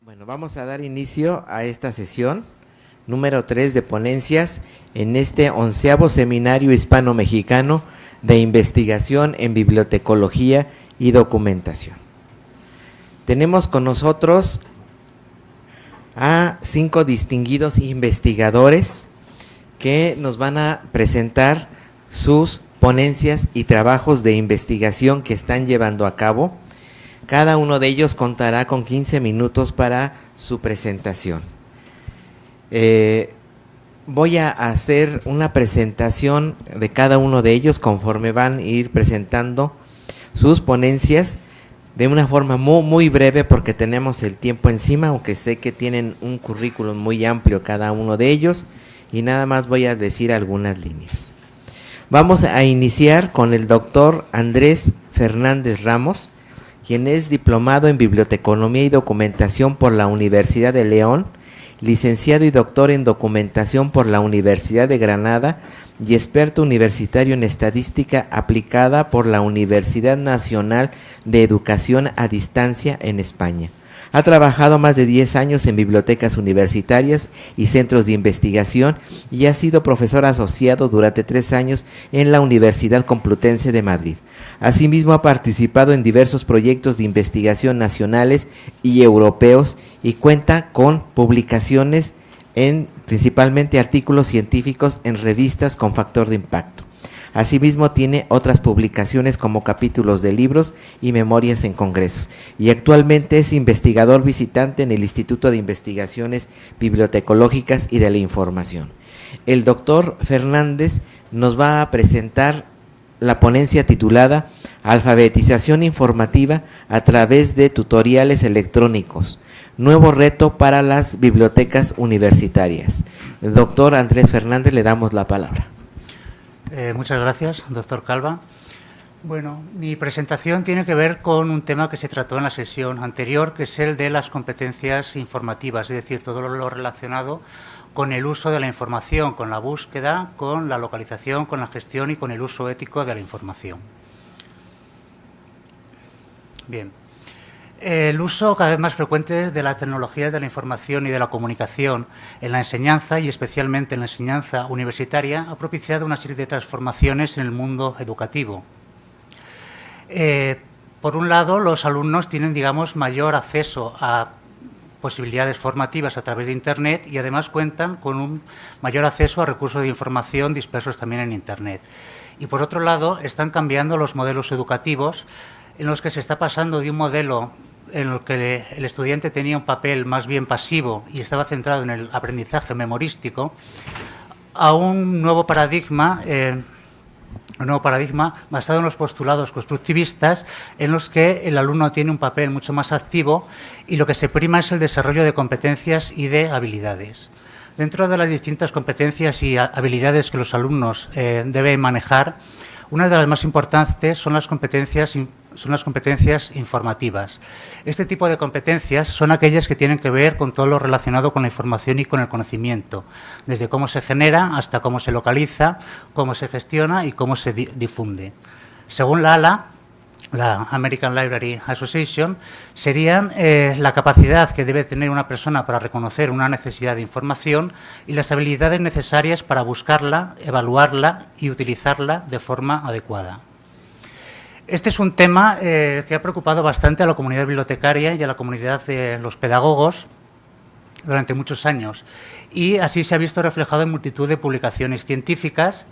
Bueno, vamos a dar inicio a esta sesión número 3 de ponencias en este 11º Seminario Hispano-Mexicano de Investigación en Bibliotecología y Documentación. Tenemos con nosotros a 5 distinguidos investigadores que nos van a presentar sus ponencias y trabajos de investigación que están llevando a cabo. Cada uno de ellos contará con 15 minutos para su presentación. Voy a hacer una presentación de cada uno de ellos conforme van a ir presentando sus ponencias de una forma muy breve porque tenemos el tiempo encima, aunque sé que tienen un currículum muy amplio cada uno de ellos y nada más voy a decir algunas líneas. Vamos a iniciar con el doctor Andrés Fernández Ramos, quien es diplomado en Biblioteconomía y Documentación por la Universidad de León, licenciado y doctor en Documentación por la Universidad de Granada y experto universitario en Estadística aplicada por la Universidad Nacional de Educación a Distancia en España. Ha trabajado más de 10 años en bibliotecas universitarias y centros de investigación y ha sido profesor asociado durante 3 años en la Universidad Complutense de Madrid. Asimismo, ha participado en diversos proyectos de investigación nacionales y europeos y cuenta con publicaciones en principalmente artículos científicos en revistas con factor de impacto. Asimismo, tiene otras publicaciones como capítulos de libros y memorias en congresos. Y actualmente es investigador visitante en el Instituto de Investigaciones Bibliotecológicas y de la Información. El doctor Fernández nos va a presentar la ponencia titulada Alfabetización informativa a través de tutoriales electrónicos. Nuevo reto para las bibliotecas universitarias. El doctor Andrés Fernández, le damos la palabra. Muchas gracias, doctor Calva. Bueno, mi presentación tiene que ver con un tema que se trató en la sesión anterior, que es el de las competencias informativas, es decir, todo lo relacionado con el uso de la información, con la búsqueda, con la localización, con la gestión y con el uso ético de la información. Bien. El uso cada vez más frecuente de las tecnologías de la información y de la comunicación en la enseñanza y especialmente en la enseñanza universitaria ha propiciado una serie de transformaciones en el mundo educativo. Por un lado, los alumnos tienen, digamos, mayor acceso a posibilidades formativas a través de Internet y además cuentan con un mayor acceso a recursos de información dispersos también en Internet. Y por otro lado, están cambiando los modelos educativos en los que se está pasando de un modelo en el que el estudiante tenía un papel más bien pasivo y estaba centrado en el aprendizaje memorístico a un nuevo paradigma basado en los postulados constructivistas en los que el alumno tiene un papel mucho más activo y lo que se prima es el desarrollo de competencias y de habilidades. Dentro de las distintas competencias y habilidades que los alumnos deben manejar, una de las más importantes son las competencias informativas. Este tipo de competencias son aquellas que tienen que ver con todo lo relacionado con la información y con el conocimiento, desde cómo se genera hasta cómo se localiza, cómo se gestiona y cómo se difunde. Según la ALA, la American Library Association, serían la capacidad que debe tener una persona para reconocer una necesidad de información y las habilidades necesarias para buscarla, evaluarla y utilizarla de forma adecuada. Este es un tema que ha preocupado bastante a la comunidad bibliotecaria y a la comunidad de los pedagogos durante muchos años y así se ha visto reflejado en multitud de publicaciones científicas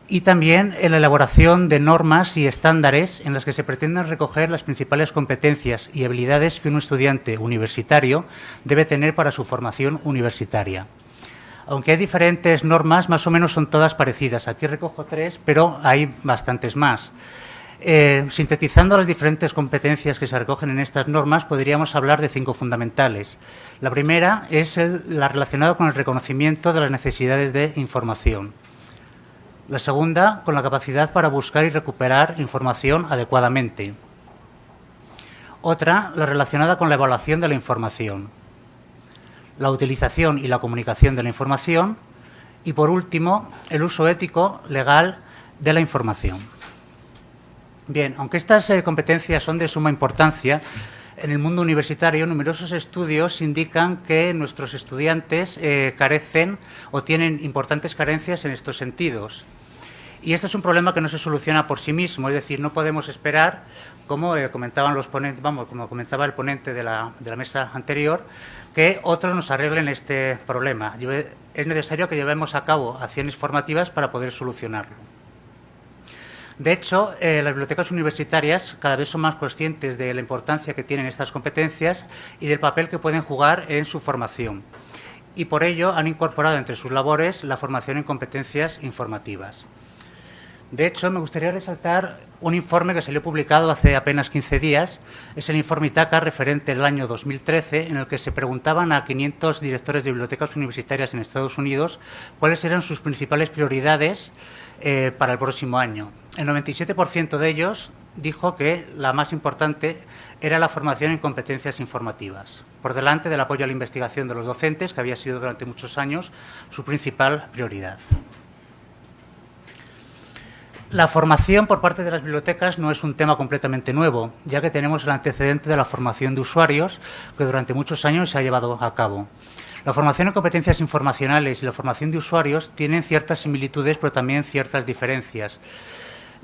y también en la elaboración de normas y estándares en las que se pretenden recoger las principales competencias y habilidades que un estudiante universitario debe tener para su formación universitaria. Aunque hay diferentes normas, más o menos son todas parecidas. Aquí recojo 3, pero hay bastantes más. Sintetizando las diferentes competencias que se recogen en estas normas, podríamos hablar de 5 fundamentales. La primera es la relacionada con el reconocimiento de las necesidades de información. La segunda, con la capacidad para buscar y recuperar información adecuadamente. Otra, la relacionada con la evaluación de la información. La utilización y la comunicación de la información. Y, por último, el uso ético, legal, de la información. Bien, aunque estas competencias son de suma importancia, En el mundo universitario, numerosos estudios indican que nuestros estudiantes carecen o tienen importantes carencias en estos sentidos. Y este es un problema que no se soluciona por sí mismo, es decir, no podemos esperar, como comentaban los ponentes, como comentaba el ponente de la mesa anterior, que otros nos arreglen este problema. Es necesario que llevemos a cabo acciones formativas para poder solucionarlo. De hecho, las bibliotecas universitarias cada vez son más conscientes de la importancia que tienen estas competencias y del papel que pueden jugar en su formación. Y por ello han incorporado entre sus labores la formación en competencias informativas. De hecho, me gustaría resaltar un informe que salió publicado hace apenas 15 días. Es el informe Itaca referente al año 2013, en el que se preguntaban a 500 directores de bibliotecas universitarias en Estados Unidos cuáles eran sus principales prioridades para el próximo año. El 97% de ellos dijo que la más importante era la formación en competencias informativas, por delante del apoyo a la investigación de los docentes, que había sido durante muchos años su principal prioridad. La formación por parte de las bibliotecas no es un tema completamente nuevo, ya que tenemos el antecedente de la formación de usuarios, que durante muchos años se ha llevado a cabo. La formación en competencias informacionales y la formación de usuarios tienen ciertas similitudes, pero también ciertas diferencias.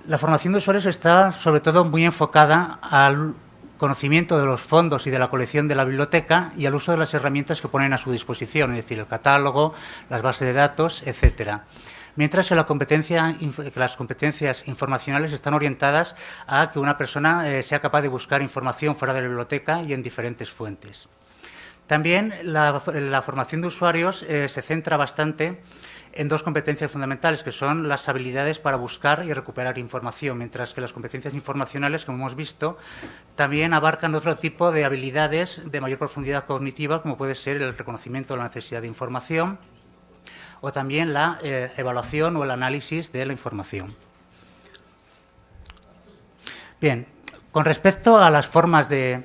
La formación de usuarios está, sobre todo, muy enfocada al conocimiento de los fondos y de la colección de la biblioteca y al uso de las herramientas que ponen a su disposición, es decir, el catálogo, las bases de datos, etcétera. Mientras que las competencias informacionales están orientadas a que una persona sea capaz de buscar información fuera de la biblioteca y en diferentes fuentes. También la formación de usuarios se centra bastante en dos competencias fundamentales, que son las habilidades para buscar y recuperar información, mientras que las competencias informacionales, como hemos visto, también abarcan otro tipo de habilidades de mayor profundidad cognitiva, como puede ser el reconocimiento de la necesidad de información o también la evaluación o el análisis de la información. Bien, con respecto a las formas de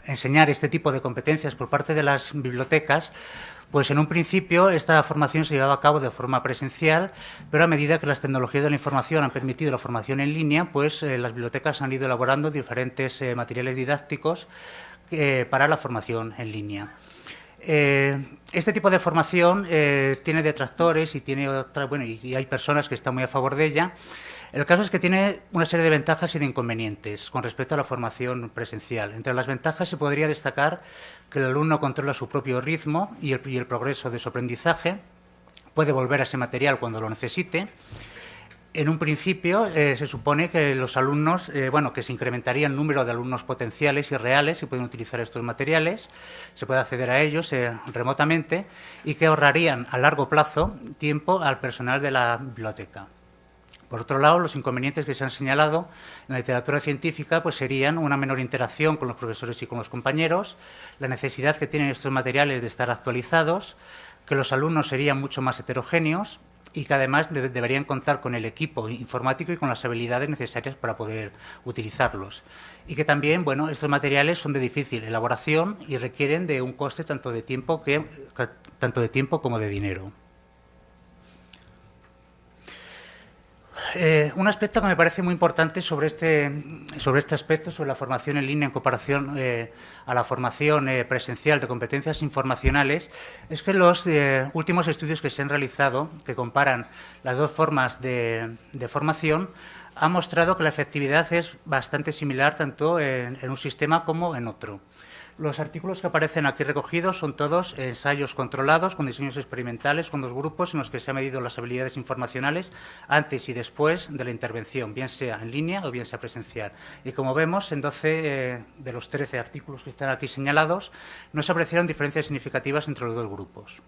enseñar este tipo de competencias por parte de las bibliotecas, pues en un principio esta formación se llevaba a cabo de forma presencial, pero a medida que las tecnologías de la información han permitido la formación en línea, pues las bibliotecas han ido elaborando diferentes materiales didácticos para la formación en línea. Este tipo de formación tiene detractores y tiene y hay personas que están muy a favor de ella. El caso es que tiene una serie de ventajas y de inconvenientes con respecto a la formación presencial. Entre las ventajas se podría destacar que el alumno controla su propio ritmo y el progreso de su aprendizaje, puede volver a ese material cuando lo necesite. En un principio se supone que los alumnos, que se incrementaría el número de alumnos potenciales y reales que pueden utilizar estos materiales, se puede acceder a ellos remotamente y que ahorrarían a largo plazo tiempo al personal de la biblioteca. Por otro lado, los inconvenientes que se han señalado en la literatura científica pues serían una menor interacción con los profesores y con los compañeros, la necesidad que tienen estos materiales de estar actualizados, que los alumnos serían mucho más heterogéneos y que además deberían contar con el equipo informático y con las habilidades necesarias para poder utilizarlos. Y que también, estos materiales son de difícil elaboración y requieren de un coste tanto de tiempo como de dinero. Un aspecto que me parece muy importante sobre este aspecto, sobre la formación en línea en comparación a la formación presencial de competencias informacionales, es que los últimos estudios que se han realizado, que comparan las dos formas de formación, han mostrado que la efectividad es bastante similar tanto en un sistema como en otro. Los artículos que aparecen aquí recogidos son todos ensayos controlados con diseños experimentales con dos grupos en los que se han medido las habilidades informacionales antes y después de la intervención, bien sea en línea o bien sea presencial. Y como vemos, en 12 de los 13 artículos que están aquí señalados, no se apreciaron diferencias significativas entre los dos grupos.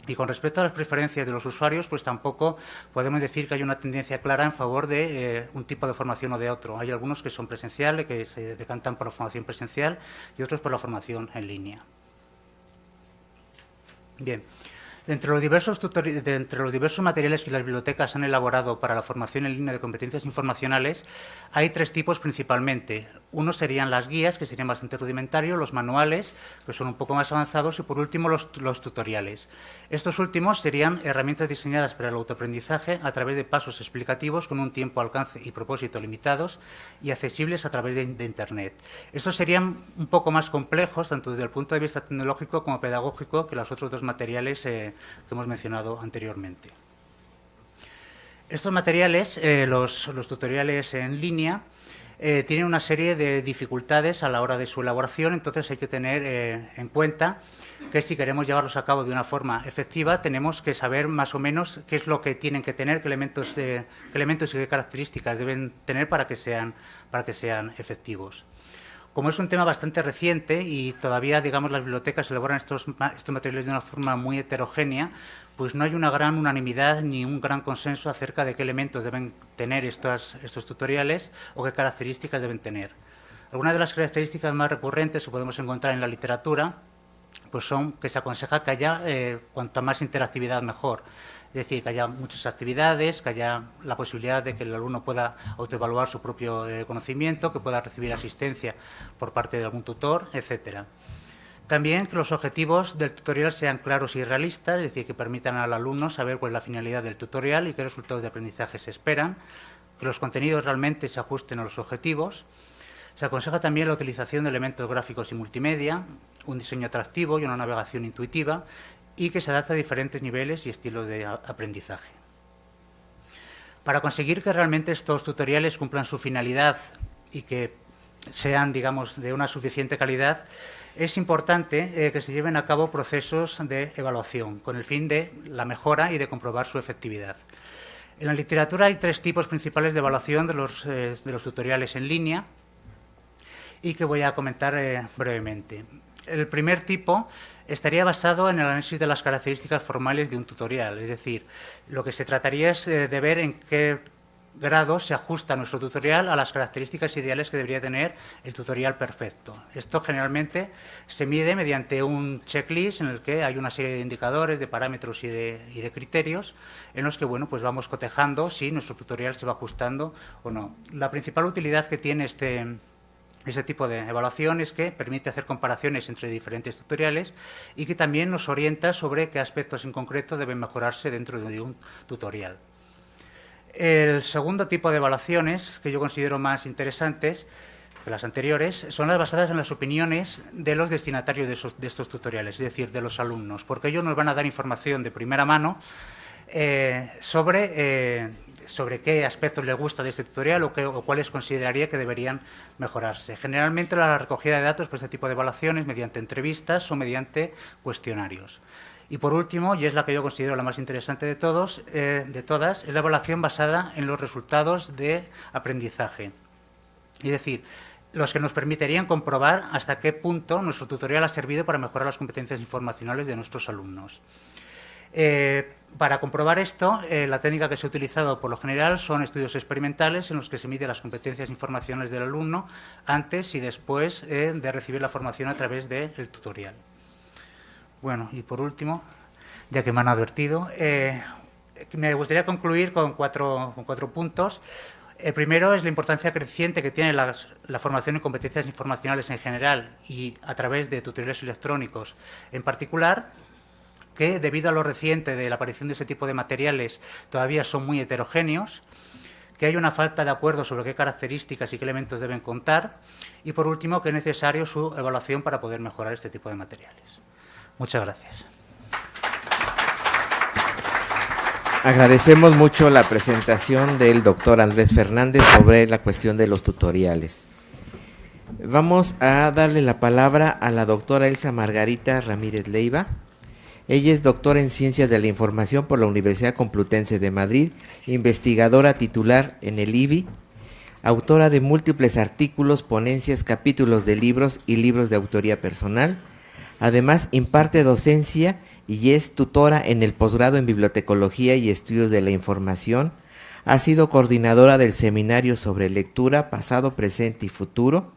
Y con respecto a las preferencias de los usuarios, pues tampoco podemos decir que hay una tendencia clara en favor de un tipo de formación o de otro. Hay algunos que son presenciales, que se decantan por la formación presencial y otros por la formación en línea. Bien, Entre los diversos materiales que las bibliotecas han elaborado para la formación en línea de competencias informacionales, hay tres tipos principalmente. Uno serían las guías, que serían bastante rudimentarios, los manuales, que son un poco más avanzados, y por último los tutoriales. Estos últimos serían herramientas diseñadas para el autoaprendizaje a través de pasos explicativos con un tiempo, alcance y propósito limitados y accesibles a través de Internet. Estos serían un poco más complejos, tanto desde el punto de vista tecnológico como pedagógico, que los otros dos materiales que hemos mencionado anteriormente. Estos materiales, los tutoriales en línea, tienen una serie de dificultades a la hora de su elaboración, entonces hay que tener en cuenta que si queremos llevarlos a cabo de una forma efectiva, tenemos que saber más o menos qué es lo que tienen que tener, qué elementos y qué características deben tener para que sean efectivos. Como es un tema bastante reciente y todavía, digamos, las bibliotecas elaboran estos materiales de una forma muy heterogénea, pues no hay una gran unanimidad ni un gran consenso acerca de qué elementos deben tener estos tutoriales o qué características deben tener. Algunas de las características más recurrentes que podemos encontrar en la literatura pues son que se aconseja que haya cuanta más interactividad mejor. Es decir, que haya muchas actividades, que haya la posibilidad de que el alumno pueda autoevaluar su propio conocimiento, que pueda recibir asistencia por parte de algún tutor, etcétera. También que los objetivos del tutorial sean claros y realistas, es decir, que permitan al alumno saber cuál es la finalidad del tutorial y qué resultados de aprendizaje se esperan, que los contenidos realmente se ajusten a los objetivos. Se aconseja también la utilización de elementos gráficos y multimedia, un diseño atractivo y una navegación intuitiva, y que se adapte a diferentes niveles y estilos de aprendizaje. Para conseguir que realmente estos tutoriales cumplan su finalidad y que sean, digamos, de una suficiente calidad, es importante que se lleven a cabo procesos de evaluación con el fin de la mejora y de comprobar su efectividad. En la literatura hay tres tipos principales de evaluación de los tutoriales en línea y que voy a comentar brevemente. El primer tipo estaría basado en el análisis de las características formales de un tutorial, es decir, lo que se trataría es de ver en qué grado se ajusta nuestro tutorial a las características ideales que debería tener el tutorial perfecto. Esto generalmente se mide mediante un checklist en el que hay una serie de indicadores, de parámetros y de criterios en los que pues vamos cotejando si nuestro tutorial se va ajustando o no. La principal utilidad que tiene ese tipo de evaluación es que permite hacer comparaciones entre diferentes tutoriales y que también nos orienta sobre qué aspectos en concreto deben mejorarse dentro de un tutorial. El segundo tipo de evaluaciones que yo considero más interesantes que las anteriores son las basadas en las opiniones de los destinatarios de estos tutoriales, es decir, de los alumnos, porque ellos nos van a dar información de primera mano sobre qué aspectos les gusta de este tutorial o cuáles consideraría que deberían mejorarse. Generalmente la recogida de datos para este tipo de evaluaciones mediante entrevistas o mediante cuestionarios. Y por último, y es la que yo considero la más interesante de todas, es la evaluación basada en los resultados de aprendizaje. Es decir, los que nos permitirían comprobar hasta qué punto nuestro tutorial ha servido para mejorar las competencias informacionales de nuestros alumnos. Para comprobar esto, la técnica que se ha utilizado por lo general son estudios experimentales en los que se mide las competencias informacionales del alumno antes y después de recibir la formación a través del tutorial. Bueno, y por último, ya que me han advertido, me gustaría concluir con cuatro puntos. El primero es la importancia creciente que tiene la formación en competencias informacionales en general y a través de tutoriales electrónicos en particular, que debido a lo reciente de la aparición de ese tipo de materiales todavía son muy heterogéneos, que hay una falta de acuerdo sobre qué características y qué elementos deben contar y, por último, que es necesario su evaluación para poder mejorar este tipo de materiales. Muchas gracias. Agradecemos mucho la presentación del doctor Andrés Fernández sobre la cuestión de los tutoriales. Vamos a darle la palabra a la doctora Elsa Margarita Ramírez Leiva. Ella es doctora en Ciencias de la Información por la Universidad Complutense de Madrid, investigadora titular en el IBI, autora de múltiples artículos, ponencias, capítulos de libros y libros de autoría personal. Además, imparte docencia y es tutora en el posgrado en Bibliotecología y Estudios de la Información. Ha sido coordinadora del Seminario sobre Lectura, Pasado, Presente y Futuro.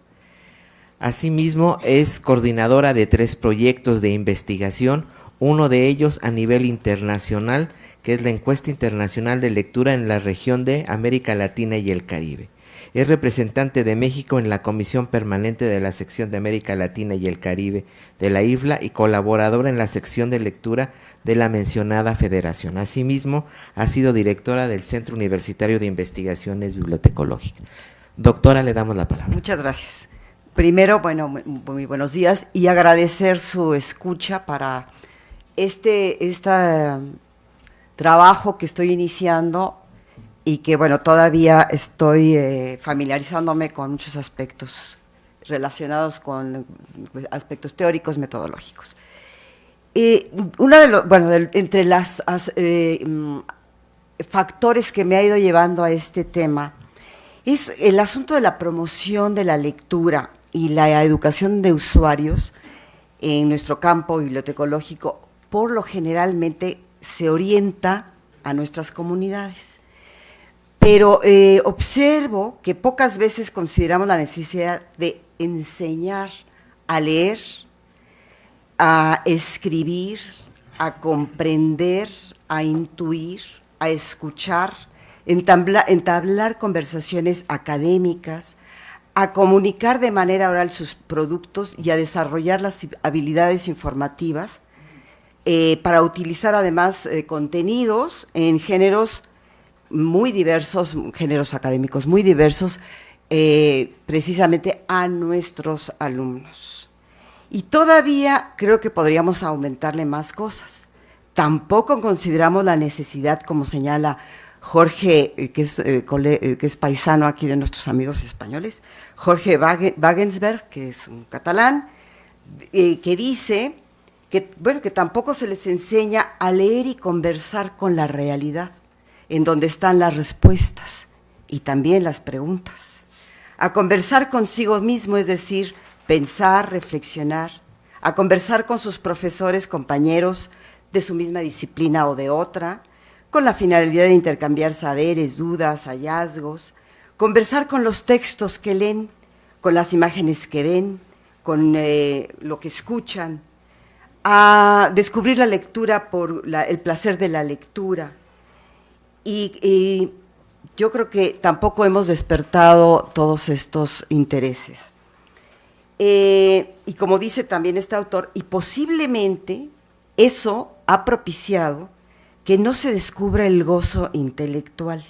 Asimismo, es coordinadora de 3 proyectos de investigación. uno de ellos a nivel internacional, que es la Encuesta Internacional de Lectura en la región de América Latina y el Caribe. Es representante de México en la Comisión Permanente de la Sección de América Latina y el Caribe de la IFLA y colaboradora en la sección de lectura de la mencionada federación. Asimismo, ha sido directora del Centro Universitario de Investigaciones Bibliotecológicas. Doctora, le damos la palabra. Muchas gracias. Primero, bueno, muy buenos días y agradecer su escucha para este trabajo que estoy iniciando y que, bueno, todavía estoy familiarizándome con muchos aspectos relacionados con aspectos teóricos, metodológicos. Entre los factores que me ha ido llevando a este tema es el asunto de la promoción de la lectura y la educación de usuarios en nuestro campo bibliotecológico. Por lo generalmente se orienta a nuestras comunidades. Pero observo que pocas veces consideramos la necesidad de enseñar a leer, a escribir, a comprender, a intuir, a escuchar, entablar conversaciones académicas, a comunicar de manera oral sus productos y a desarrollar las habilidades informativas para utilizar además contenidos en géneros muy diversos, géneros académicos muy diversos, precisamente a nuestros alumnos. Y todavía creo que podríamos aumentarle más cosas. Tampoco consideramos la necesidad, como señala Jorge, que es paisano aquí de nuestros amigos españoles, Jorge Wagensberg, que es un catalán, que dice que, bueno, que tampoco se les enseña a leer y conversar con la realidad, en donde están las respuestas y también las preguntas. A conversar consigo mismo, es decir, pensar, reflexionar, a conversar con sus profesores, compañeros de su misma disciplina o de otra, con la finalidad de intercambiar saberes, dudas, hallazgos, conversar con los textos que leen, con las imágenes que ven, con lo que escuchan, a descubrir la lectura por el placer de la lectura. Y yo creo que tampoco hemos despertado todos estos intereses. Y como dice también este autor, y posiblemente eso ha propiciado que no se descubra el gozo intelectual,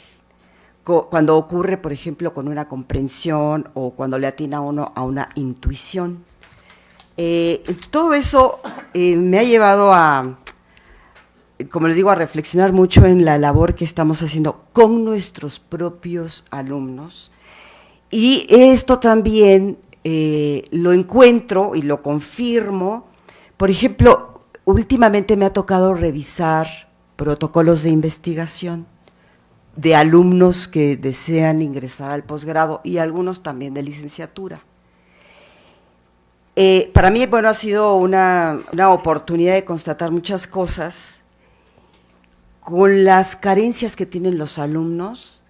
cuando ocurre, por ejemplo, con una comprensión o cuando le atina uno a una intuición. Todo eso me ha llevado a, como les digo, a reflexionar mucho en la labor que estamos haciendo con nuestros propios alumnos. Y esto también lo encuentro y lo confirmo. Por ejemplo, últimamente me ha tocado revisar protocolos de investigación de alumnos que desean ingresar al posgrado y algunos también de licenciatura. Para mí, bueno, ha sido una oportunidad de constatar muchas cosas con las carencias que tienen los alumnos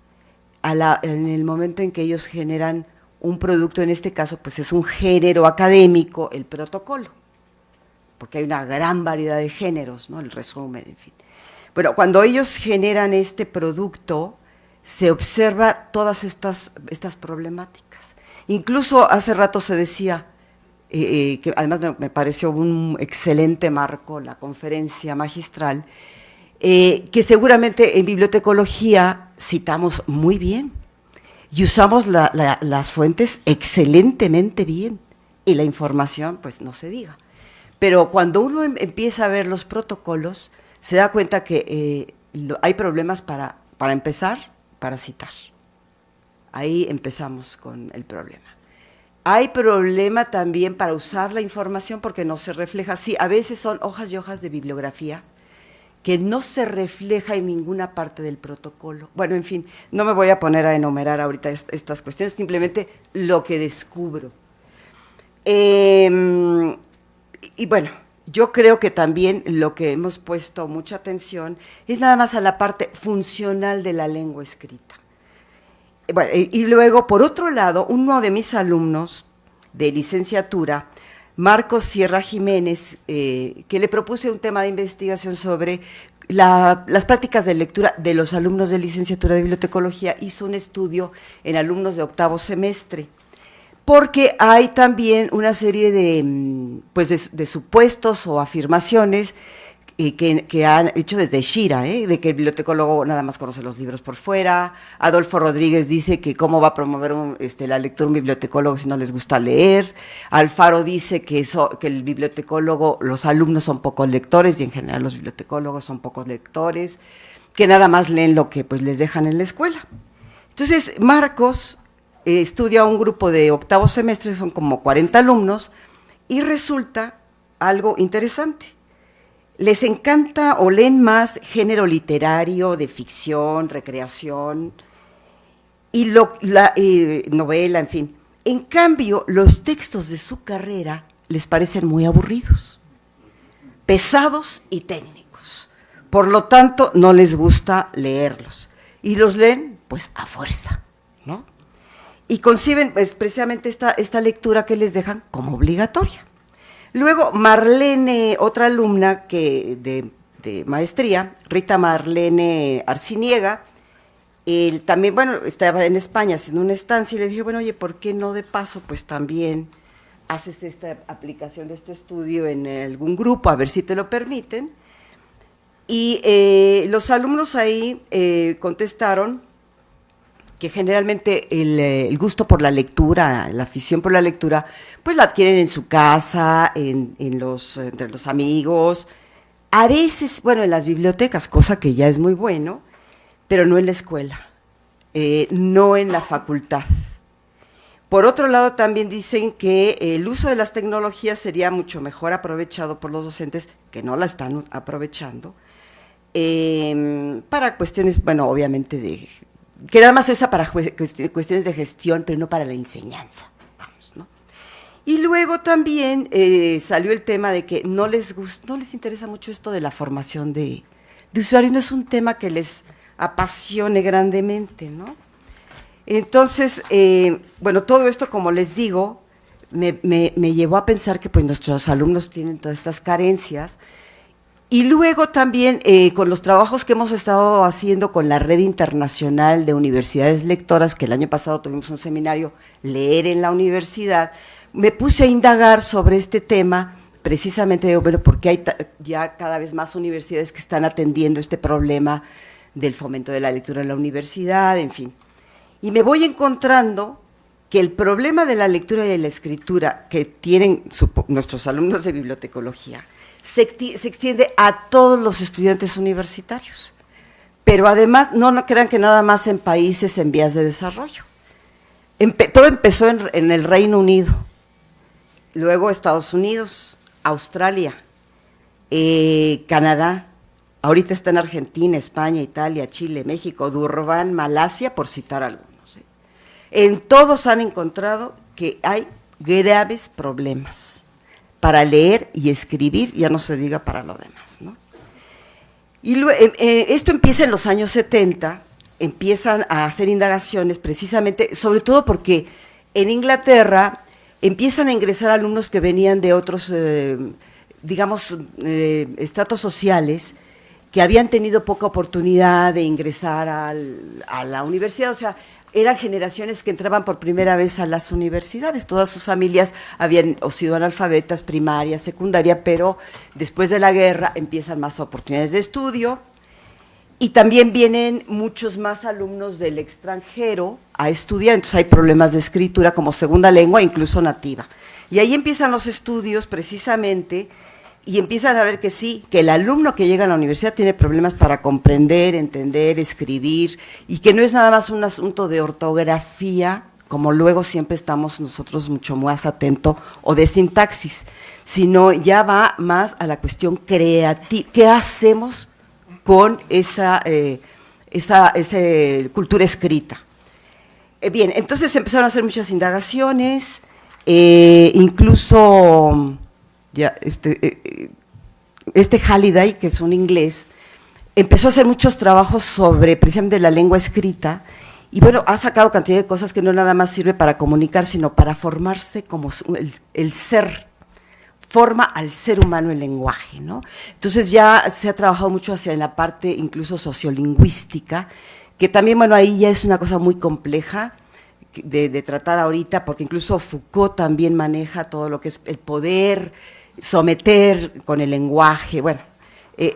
en el momento en que ellos generan un producto, en este caso, pues es un género académico, el protocolo, porque hay una gran variedad de géneros, ¿no? El resumen, en fin. Bueno, cuando ellos generan este producto, se observa todas estas problemáticas. Incluso hace rato se decía, que además me pareció un excelente marco la conferencia magistral, que seguramente en bibliotecología citamos muy bien y usamos las fuentes excelentemente bien y la información pues no se diga. Pero cuando uno empieza a ver los protocolos, se da cuenta que hay problemas para empezar, para citar. Ahí empezamos con el problema. Hay problema también para usar la información porque no se refleja. Sí, a veces son hojas y hojas de bibliografía que no se refleja en ninguna parte del protocolo. Bueno, en fin, no me voy a poner a enumerar ahorita estas cuestiones, simplemente lo que descubro. Y bueno, yo creo que también lo que hemos puesto mucha atención es nada más a la parte funcional de la lengua escrita. Bueno, y luego, por otro lado, uno de mis alumnos de licenciatura Marcos Sierra Jiménez, que le propuse un tema de investigación sobre las prácticas de lectura de los alumnos de licenciatura de bibliotecología. Hizo un estudio en alumnos de octavo semestre, porque hay también una serie de supuestos o afirmaciones que han hecho desde Shira, de que el bibliotecólogo nada más conoce los libros por fuera. Adolfo Rodríguez dice que cómo va a promover la lectura un bibliotecólogo si no les gusta leer. Alfaro dice que el bibliotecólogo, los alumnos son pocos lectores, y en general los bibliotecólogos son pocos lectores, que nada más leen lo que pues les dejan en la escuela. Entonces, Marcos estudia un grupo de octavo semestre, son como 40 alumnos, y resulta algo interesante. Les encanta o leen más género literario, de ficción, recreación, y novela, en fin. En cambio, los textos de su carrera les parecen muy aburridos, pesados y técnicos. Por lo tanto, no les gusta leerlos. Y los leen, pues, a fuerza, ¿no? Y conciben pues, precisamente esta lectura que les dejan como obligatoria. Luego, Marlene, otra alumna de maestría, Rita Marlene Arciniega, también, bueno, estaba en España haciendo una estancia, y le dije, bueno, oye, ¿por qué no de paso, pues también haces esta aplicación de este estudio en algún grupo, a ver si te lo permiten? Y los alumnos ahí contestaron que generalmente el gusto por la lectura, la afición por la lectura, pues la adquieren en su casa, entre los amigos, a veces, bueno, en las bibliotecas, cosa que ya es muy bueno, pero no en la escuela, no en la facultad. Por otro lado, también dicen que el uso de las tecnologías sería mucho mejor aprovechado por los docentes, que no la están aprovechando, para cuestiones, bueno, obviamente que nada más se usa para cuestiones de gestión, pero no para la enseñanza, vamos, ¿no? Y luego también salió el tema de que no les interesa mucho esto de la formación de usuarios, no es un tema que les apasione grandemente, ¿no? Entonces, bueno, todo esto, como les digo, me llevó a pensar que pues nuestros alumnos tienen todas estas carencias. Y luego también con los trabajos que hemos estado haciendo con la Red Internacional de Universidades Lectoras, que el año pasado tuvimos un seminario, Leer en la Universidad, me puse a indagar sobre este tema, precisamente, bueno, porque hay ya cada vez más universidades que están atendiendo este problema del fomento de la lectura en la universidad, en fin. Y me voy encontrando que el problema de la lectura y de la escritura que tienen nuestros alumnos de bibliotecología se extiende a todos los estudiantes universitarios, pero además no crean que nada más en países en vías de desarrollo. Todo empezó en el Reino Unido, luego Estados Unidos, Australia, Canadá, ahorita está en Argentina, España, Italia, Chile, México, Durban, Malasia, por citar algunos. En todos han encontrado que hay graves problemas para leer y escribir, ya no se diga para lo demás, ¿no? Y esto empieza en los años 70, empiezan a hacer indagaciones precisamente, sobre todo porque en Inglaterra empiezan a ingresar alumnos que venían de otros, estratos sociales, que habían tenido poca oportunidad de ingresar a la universidad, o sea, eran generaciones que entraban por primera vez a las universidades, todas sus familias habían sido analfabetas, primaria, secundaria, pero después de la guerra empiezan más oportunidades de estudio, y también vienen muchos más alumnos del extranjero a estudiar, entonces hay problemas de escritura como segunda lengua, incluso nativa. Y ahí empiezan los estudios precisamente, y empiezan a ver que sí, que el alumno que llega a la universidad tiene problemas para comprender, entender, escribir, y que no es nada más un asunto de ortografía, como luego siempre estamos nosotros mucho más atentos, o de sintaxis, sino ya va más a la cuestión creativa. ¿Qué hacemos con esa cultura escrita? Bien, entonces empezaron a hacer muchas indagaciones, incluso ya Halliday, que es un inglés, empezó a hacer muchos trabajos sobre precisamente la lengua escrita, y bueno, ha sacado cantidad de cosas que no nada más sirve para comunicar, sino para formarse como el ser. forma al ser humano el lenguaje, ¿no? Entonces ya se ha trabajado mucho hacia la parte incluso sociolingüística, que también, bueno, ahí ya es una cosa muy compleja de tratar ahorita, porque incluso Foucault también maneja todo lo que es el poder someter con el lenguaje, bueno,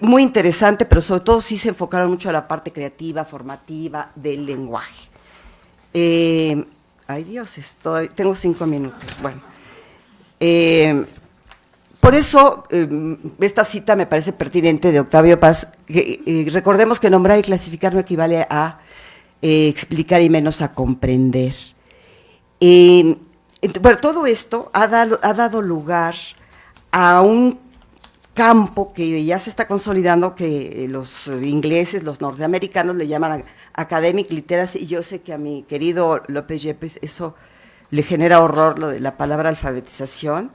muy interesante, pero sobre todo sí se enfocaron mucho a la parte creativa, formativa del lenguaje. Ay Dios, tengo 5 minutos, bueno. Por eso, esta cita me parece pertinente de Octavio Paz, que recordemos que nombrar y clasificar no equivale a explicar y menos a comprender. Bueno, todo esto ha dado lugar a un campo que ya se está consolidando, que los ingleses, los norteamericanos le llaman academic literacy, y yo sé que a mi querido López Yepes eso le genera horror, lo de la palabra alfabetización,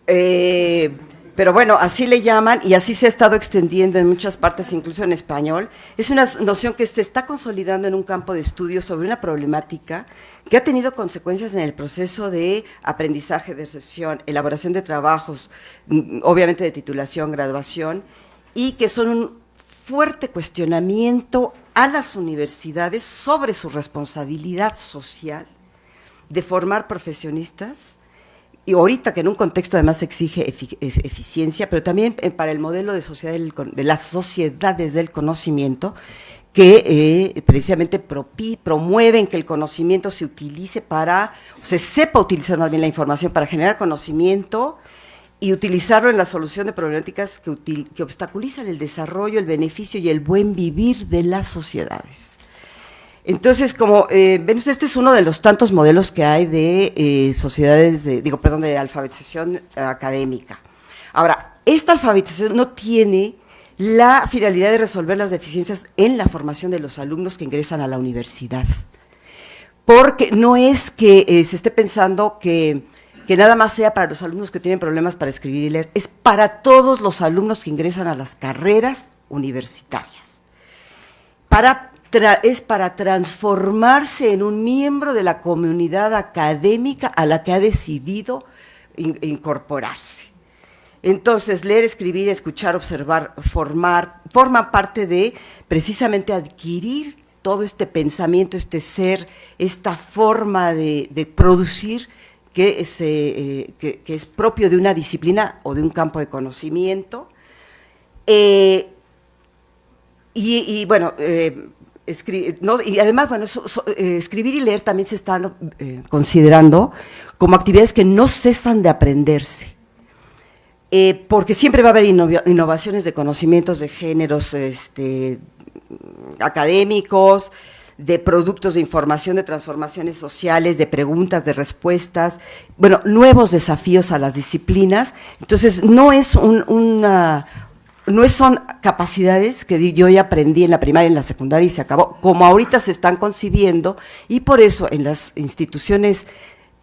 pero bueno, así le llaman y así se ha estado extendiendo en muchas partes, incluso en español. Es una noción que se está consolidando en un campo de estudio sobre una problemática que ha tenido consecuencias en el proceso de aprendizaje, de sesión, elaboración de trabajos, obviamente de titulación, graduación, y que son un fuerte cuestionamiento a las universidades sobre su responsabilidad social de formar profesionistas, y ahorita que en un contexto además exige eficiencia, pero también para el modelo de sociedad de las sociedades del conocimiento, que precisamente promueven que el conocimiento se utilice se sepa utilizar más bien la información para generar conocimiento y utilizarlo en la solución de problemáticas que obstaculizan el desarrollo, el beneficio y el buen vivir de las sociedades. Entonces, como ven ustedes, este es uno de los tantos modelos que hay de sociedades, de alfabetización académica. Ahora, esta alfabetización no tiene la finalidad de resolver las deficiencias en la formación de los alumnos que ingresan a la universidad, porque no es que se esté pensando que nada más sea para los alumnos que tienen problemas para escribir y leer, es para todos los alumnos que ingresan a las carreras universitarias, es para transformarse en un miembro de la comunidad académica a la que ha decidido incorporarse. Entonces, leer, escribir, escuchar, observar, forman parte de precisamente adquirir todo este pensamiento, este ser, esta forma de producir que es propio de una disciplina o de un campo de conocimiento. Y además, bueno, escribir y leer también se están considerando como actividades que no cesan de aprenderse, porque siempre va a haber innovaciones de conocimientos de géneros académicos, de productos de información, de transformaciones sociales, de preguntas, de respuestas, bueno, nuevos desafíos a las disciplinas. Entonces, no son capacidades que yo ya aprendí en la primaria, en la secundaria y se acabó, como ahorita se están concibiendo, y por eso en las instituciones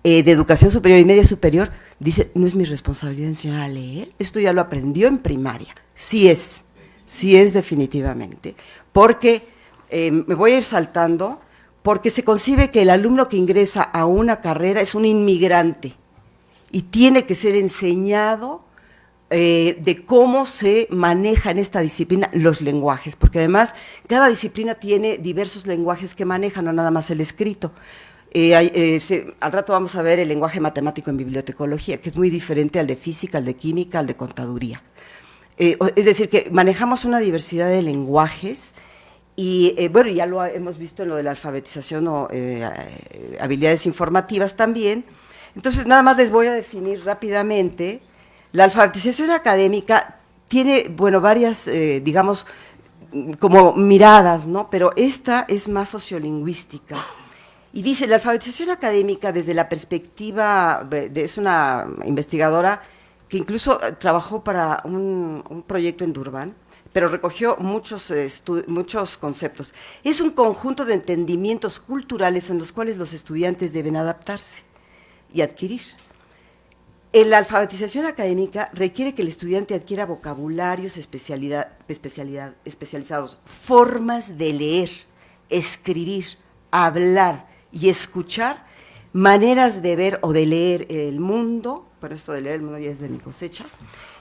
de educación superior y media superior, dice, no es mi responsabilidad enseñar a leer, esto ya lo aprendió en primaria. Sí es definitivamente, porque me voy a ir saltando, porque se concibe que el alumno que ingresa a una carrera es un inmigrante y tiene que ser enseñado de cómo se maneja en esta disciplina los lenguajes, porque además cada disciplina tiene diversos lenguajes que manejan, no nada más el escrito. Al rato vamos a ver el lenguaje matemático en bibliotecología, que es muy diferente al de física, al de química, al de contaduría. Es decir, que manejamos una diversidad de lenguajes y, bueno, ya lo hemos visto en lo de la alfabetización o habilidades informativas también. Entonces, nada más les voy a definir rápidamente. La alfabetización académica tiene, bueno, varias, digamos, como miradas, ¿no? Pero esta es más sociolingüística. Y dice, la alfabetización académica desde la perspectiva, es una investigadora que incluso trabajó para un proyecto en Durban, pero recogió muchos conceptos. Es un conjunto de entendimientos culturales en los cuales los estudiantes deben adaptarse y adquirir. En la alfabetización académica requiere que el estudiante adquiera vocabularios especializados, formas de leer, escribir, hablar y escuchar, maneras de ver o de leer el mundo, bueno, esto de leer el mundo ya es de mi cosecha,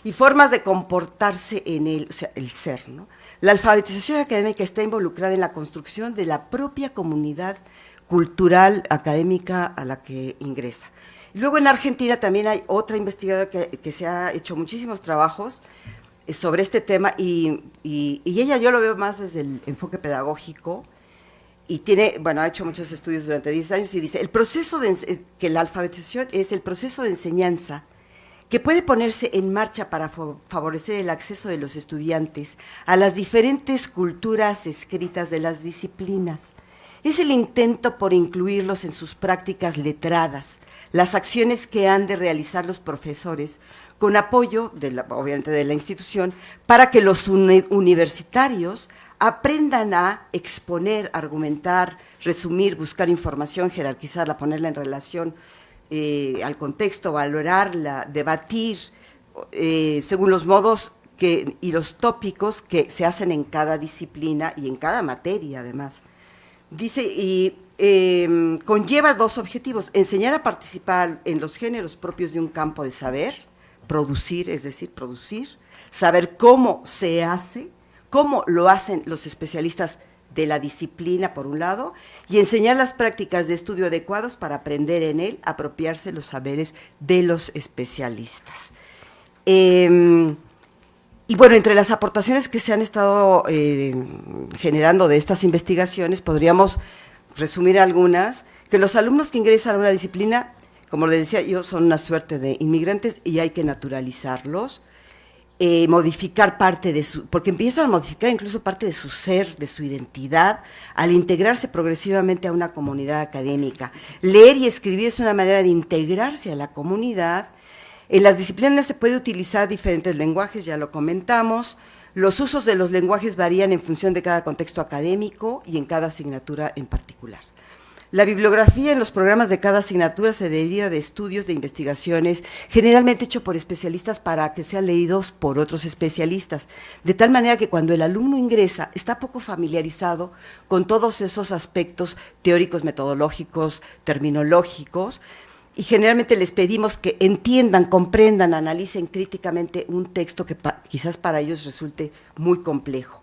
y formas de comportarse en él, o sea, el ser, ¿no? La alfabetización académica está involucrada en la construcción de la propia comunidad cultural académica a la que ingresa. Luego en Argentina también hay otra investigadora que se ha hecho muchísimos trabajos sobre este tema y ella yo lo veo más desde el enfoque pedagógico y tiene, bueno, ha hecho muchos estudios durante 10 años y dice, que la alfabetización es el proceso de enseñanza que puede ponerse en marcha para favorecer el acceso de los estudiantes a las diferentes culturas escritas de las disciplinas. Es el intento por incluirlos en sus prácticas letradas, las acciones que han de realizar los profesores con apoyo, obviamente, de la institución, para que los universitarios aprendan a exponer, argumentar, resumir, buscar información, jerarquizarla, ponerla en relación al contexto, valorarla, debatir según los modos y los tópicos que se hacen en cada disciplina y en cada materia, además. Dice, y conlleva 2 objetivos: enseñar a participar en los géneros propios de un campo de saber, producir, es decir, producir, saber cómo se hace, cómo lo hacen los especialistas de la disciplina, por un lado, y enseñar las prácticas de estudio adecuados para aprender en él, apropiarse los saberes de los especialistas. Y bueno, entre las aportaciones que se han estado generando de estas investigaciones, podríamos resumir algunas, que los alumnos que ingresan a una disciplina, como les decía yo, son una suerte de inmigrantes y hay que naturalizarlos, modificar parte de porque empiezan a modificar incluso parte de su ser, de su identidad, al integrarse progresivamente a una comunidad académica. Leer y escribir es una manera de integrarse a la comunidad. En las disciplinas se puede utilizar diferentes lenguajes, ya lo comentamos. Los usos de los lenguajes varían en función de cada contexto académico y en cada asignatura en particular. La bibliografía en los programas de cada asignatura se deriva de estudios, de investigaciones, generalmente hechos por especialistas para que sean leídos por otros especialistas, de tal manera que cuando el alumno ingresa está poco familiarizado con todos esos aspectos teóricos, metodológicos, terminológicos, y generalmente les pedimos que entiendan, comprendan, analicen críticamente un texto que quizás para ellos resulte muy complejo.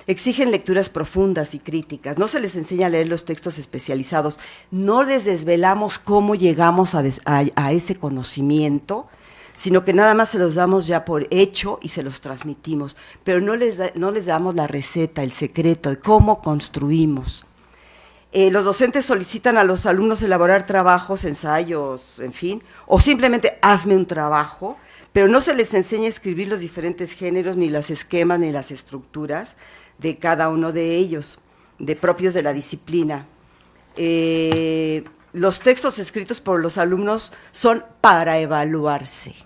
Exigen lecturas profundas y críticas, no se les enseña a leer los textos especializados, no les desvelamos cómo llegamos a ese conocimiento, sino que nada más se los damos ya por hecho y se los transmitimos, pero no les damos la receta, el secreto de cómo construimos. Los docentes solicitan a los alumnos elaborar trabajos, ensayos, en fin, o simplemente hazme un trabajo, pero no se les enseña a escribir los diferentes géneros, ni los esquemas, ni las estructuras de cada uno de ellos, propios de la disciplina. Los textos escritos por los alumnos son para evaluarse,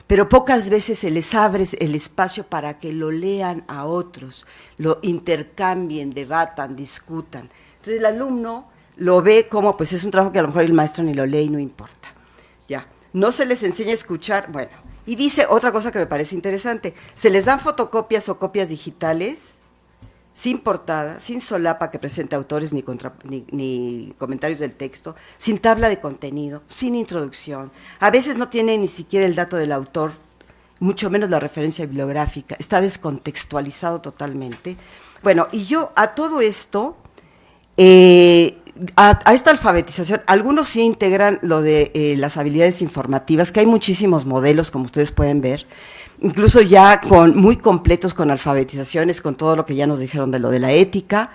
pero pocas veces se les abre el espacio para que lo lean a otros, lo intercambien, debatan, discutan. Entonces el alumno lo ve como, pues es un trabajo que a lo mejor el maestro ni lo lee y no importa. Ya, no se les enseña a escuchar, bueno, y dice otra cosa que me parece interesante, se les dan fotocopias o copias digitales, sin portada, sin solapa que presente autores ni comentarios del texto, sin tabla de contenido, sin introducción. A veces no tiene ni siquiera el dato del autor, mucho menos la referencia bibliográfica, está descontextualizado totalmente. Bueno, y yo a todo esto, a esta alfabetización, algunos sí integran lo de las habilidades informativas, que hay muchísimos modelos, como ustedes pueden ver, incluso ya muy completos con alfabetizaciones, con todo lo que ya nos dijeron de lo de la ética.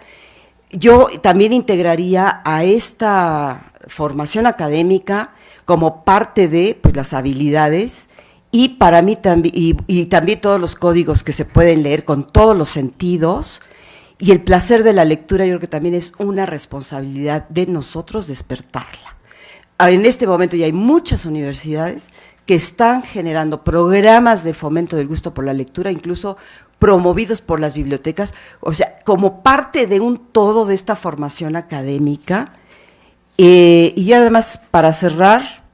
Yo también integraría a esta formación académica como parte de pues, las habilidades y para mí también, y también todos los códigos que se pueden leer con todos los sentidos. Y el placer de la lectura yo creo que también es una responsabilidad de nosotros despertarla. En este momento ya hay muchas universidades que están generando programas de fomento del gusto por la lectura, incluso promovidos por las bibliotecas, o sea, como parte de un todo de esta formación académica. Y además, para cerrar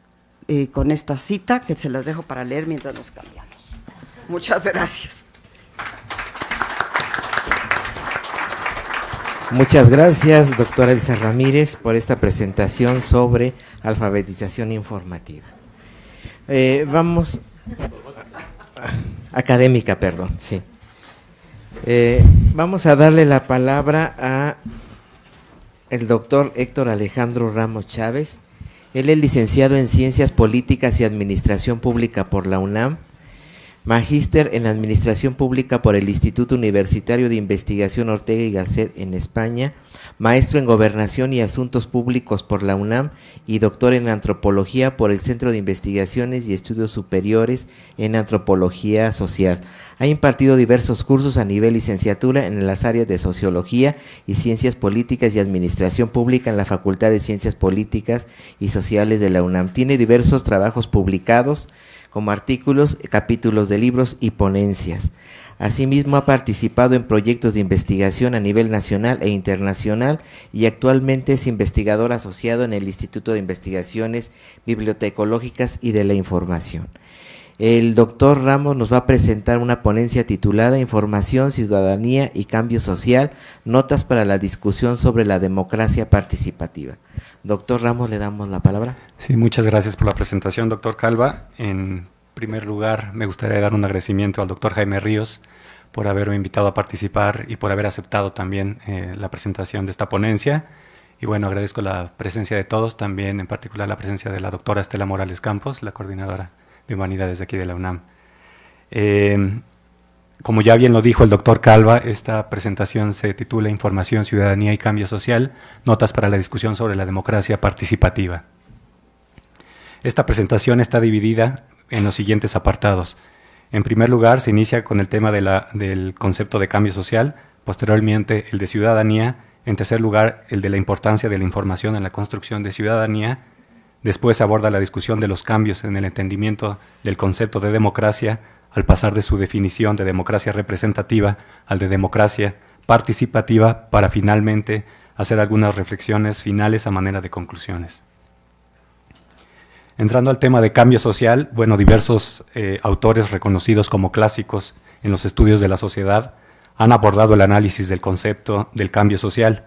con esta cita, que se las dejo para leer mientras nos cambiamos. Muchas gracias. Muchas gracias, doctora Elsa Ramírez, por esta presentación sobre alfabetización informativa. Vamos, académica, perdón, sí. Vamos a darle la palabra a el doctor Héctor Alejandro Ramos Chávez. Él es licenciado en Ciencias Políticas y Administración Pública por la UNAM, magíster en Administración Pública por el Instituto Universitario de Investigación Ortega y Gasset en España, maestro en Gobernación y Asuntos Públicos por la UNAM y doctor en Antropología por el Centro de Investigaciones y Estudios Superiores en Antropología Social. Ha impartido diversos cursos a nivel licenciatura en las áreas de Sociología y Ciencias Políticas y Administración Pública en la Facultad de Ciencias Políticas y Sociales de la UNAM. Tiene diversos trabajos publicados como artículos, capítulos de libros y ponencias. Asimismo, ha participado en proyectos de investigación a nivel nacional e internacional y actualmente es investigador asociado en el Instituto de Investigaciones Bibliotecológicas y de la Información. El doctor Ramos nos va a presentar una ponencia titulada Información, Ciudadanía y Cambio Social, notas para la discusión sobre la democracia participativa. Doctor Ramos, le damos la palabra. Sí, muchas gracias por la presentación, doctor Calva. En primer lugar, me gustaría dar un agradecimiento al doctor Jaime Ríos por haberme invitado a participar y por haber aceptado también la presentación de esta ponencia. Y bueno, agradezco la presencia de todos, también en particular la presencia de la doctora Estela Morales Campos, la coordinadora de Humanidades de aquí de la UNAM. Como ya bien lo dijo el doctor Calva, esta presentación se titula Información, Ciudadanía y Cambio Social, notas para la discusión sobre la democracia participativa. Esta presentación está dividida en los siguientes apartados. En primer lugar, se inicia con el tema del concepto de cambio social, posteriormente el de ciudadanía, en tercer lugar el de la importancia de la información en la construcción de ciudadanía, después se aborda la discusión de los cambios en el entendimiento del concepto de democracia, al pasar de su definición de democracia representativa al de democracia participativa, para finalmente hacer algunas reflexiones finales a manera de conclusiones. Entrando al tema de cambio social, bueno, diversos autores reconocidos como clásicos en los estudios de la sociedad han abordado el análisis del concepto del cambio social,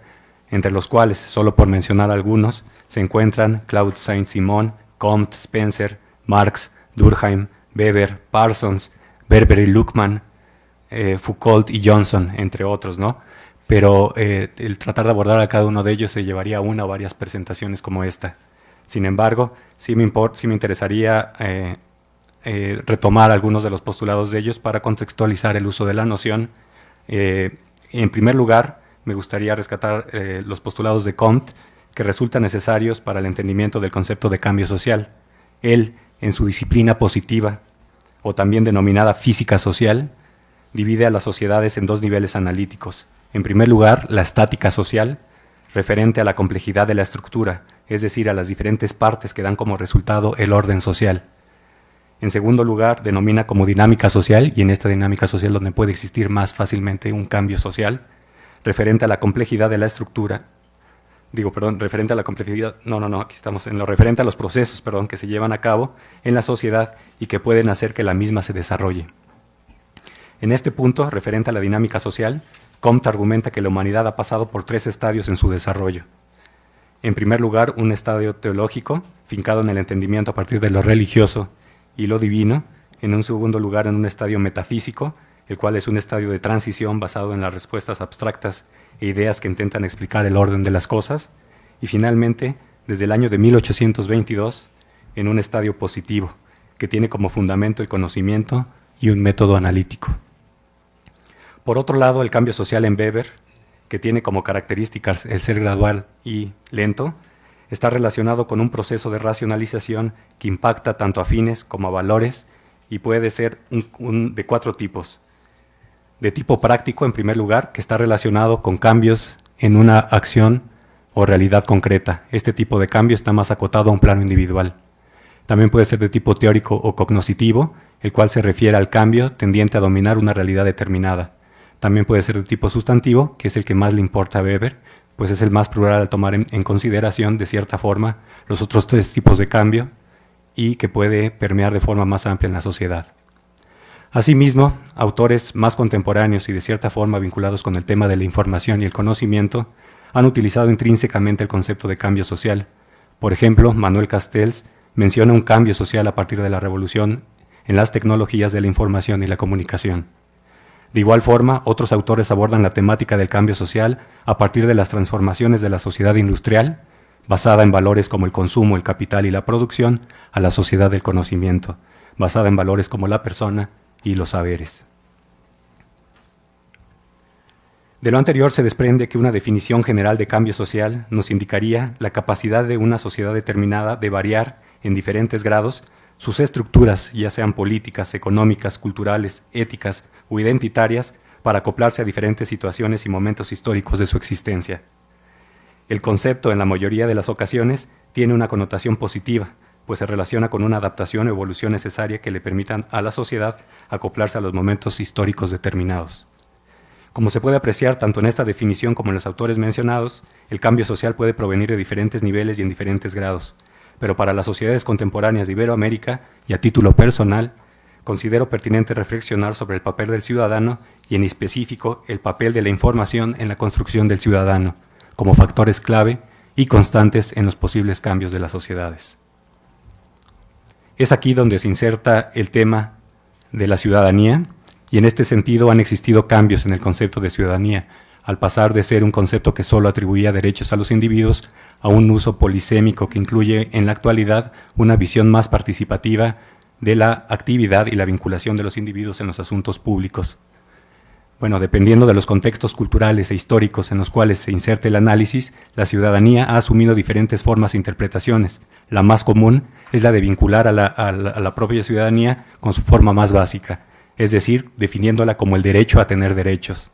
entre los cuales, solo por mencionar algunos, se encuentran Claude Saint-Simon, Comte, Spencer, Marx, Durkheim, Weber, Parsons, Berber y Luckmann, Foucault y Johnson, entre otros, ¿no? Pero el tratar de abordar a cada uno de ellos se llevaría una o varias presentaciones como esta. Sin embargo, sí me interesaría retomar algunos de los postulados de ellos para contextualizar el uso de la noción. En primer lugar, me gustaría rescatar los postulados de Comte, que resultan necesarios para el entendimiento del concepto de cambio social. Él, en su disciplina positiva, o también denominada física social, divide a las sociedades en dos niveles analíticos. En primer lugar, la estática social, referente a la complejidad de la estructura, es decir, a las diferentes partes que dan como resultado el orden social. En segundo lugar, denomina como dinámica social, y en esta dinámica social donde puede existir más fácilmente un cambio social, referente a la complejidad de la estructura, referente a la complejidad, aquí estamos en lo referente a los procesos, que se llevan a cabo en la sociedad y que pueden hacer que la misma se desarrolle. En este punto, referente a la dinámica social, Comte argumenta que la humanidad ha pasado por tres estadios en su desarrollo. En primer lugar, un estadio teológico, fincado en el entendimiento a partir de lo religioso y lo divino. En un segundo lugar, en un estadio metafísico, el cual es un estadio de transición basado en las respuestas abstractas e ideas que intentan explicar el orden de las cosas. Y finalmente, desde el año de 1822, en un estadio positivo, que tiene como fundamento el conocimiento y un método analítico. Por otro lado, el cambio social en Weber, que tiene como características el ser gradual y lento, está relacionado con un proceso de racionalización que impacta tanto a fines como a valores y puede ser de cuatro tipos. De tipo práctico, en primer lugar, que está relacionado con cambios en una acción o realidad concreta. Este tipo de cambio está más acotado a un plano individual. También puede ser de tipo teórico o cognoscitivo, el cual se refiere al cambio tendiente a dominar una realidad determinada. También puede ser de tipo sustantivo, que es el que más le importa a Weber, pues es el más plural al tomar en consideración, de cierta forma, los otros tres tipos de cambio y que puede permear de forma más amplia en la sociedad. Asimismo, autores más contemporáneos y de cierta forma vinculados con el tema de la información y el conocimiento han utilizado intrínsecamente el concepto de cambio social. Por ejemplo, Manuel Castells menciona un cambio social a partir de la revolución en las tecnologías de la información y la comunicación. De igual forma, otros autores abordan la temática del cambio social a partir de las transformaciones de la sociedad industrial, basada en valores como el consumo, el capital y la producción, a la sociedad del conocimiento, basada en valores como la persona y los saberes. De lo anterior se desprende que una definición general de cambio social nos indicaría la capacidad de una sociedad determinada de variar en diferentes grados sus estructuras, ya sean políticas, económicas, culturales, éticas o identitarias, para acoplarse a diferentes situaciones y momentos históricos de su existencia. El concepto, en la mayoría de las ocasiones, tiene una connotación positiva, pues se relaciona con una adaptación o evolución necesaria que le permitan a la sociedad acoplarse a los momentos históricos determinados. Como se puede apreciar tanto en esta definición como en los autores mencionados, el cambio social puede provenir de diferentes niveles y en diferentes grados, pero para las sociedades contemporáneas de Iberoamérica, y a título personal, considero pertinente reflexionar sobre el papel del ciudadano y en específico el papel de la información en la construcción del ciudadano, como factores clave y constantes en los posibles cambios de las sociedades. Es aquí donde se inserta el tema de la ciudadanía, y en este sentido han existido cambios en el concepto de ciudadanía, al pasar de ser un concepto que solo atribuía derechos a los individuos a un uso polisémico que incluye en la actualidad una visión más participativa de la actividad y la vinculación de los individuos en los asuntos públicos. Bueno, dependiendo de los contextos culturales e históricos en los cuales se inserte el análisis, la ciudadanía ha asumido diferentes formas e interpretaciones. La más común es la de vincular a la propia ciudadanía con su forma más básica, es decir, definiéndola como el derecho a tener derechos.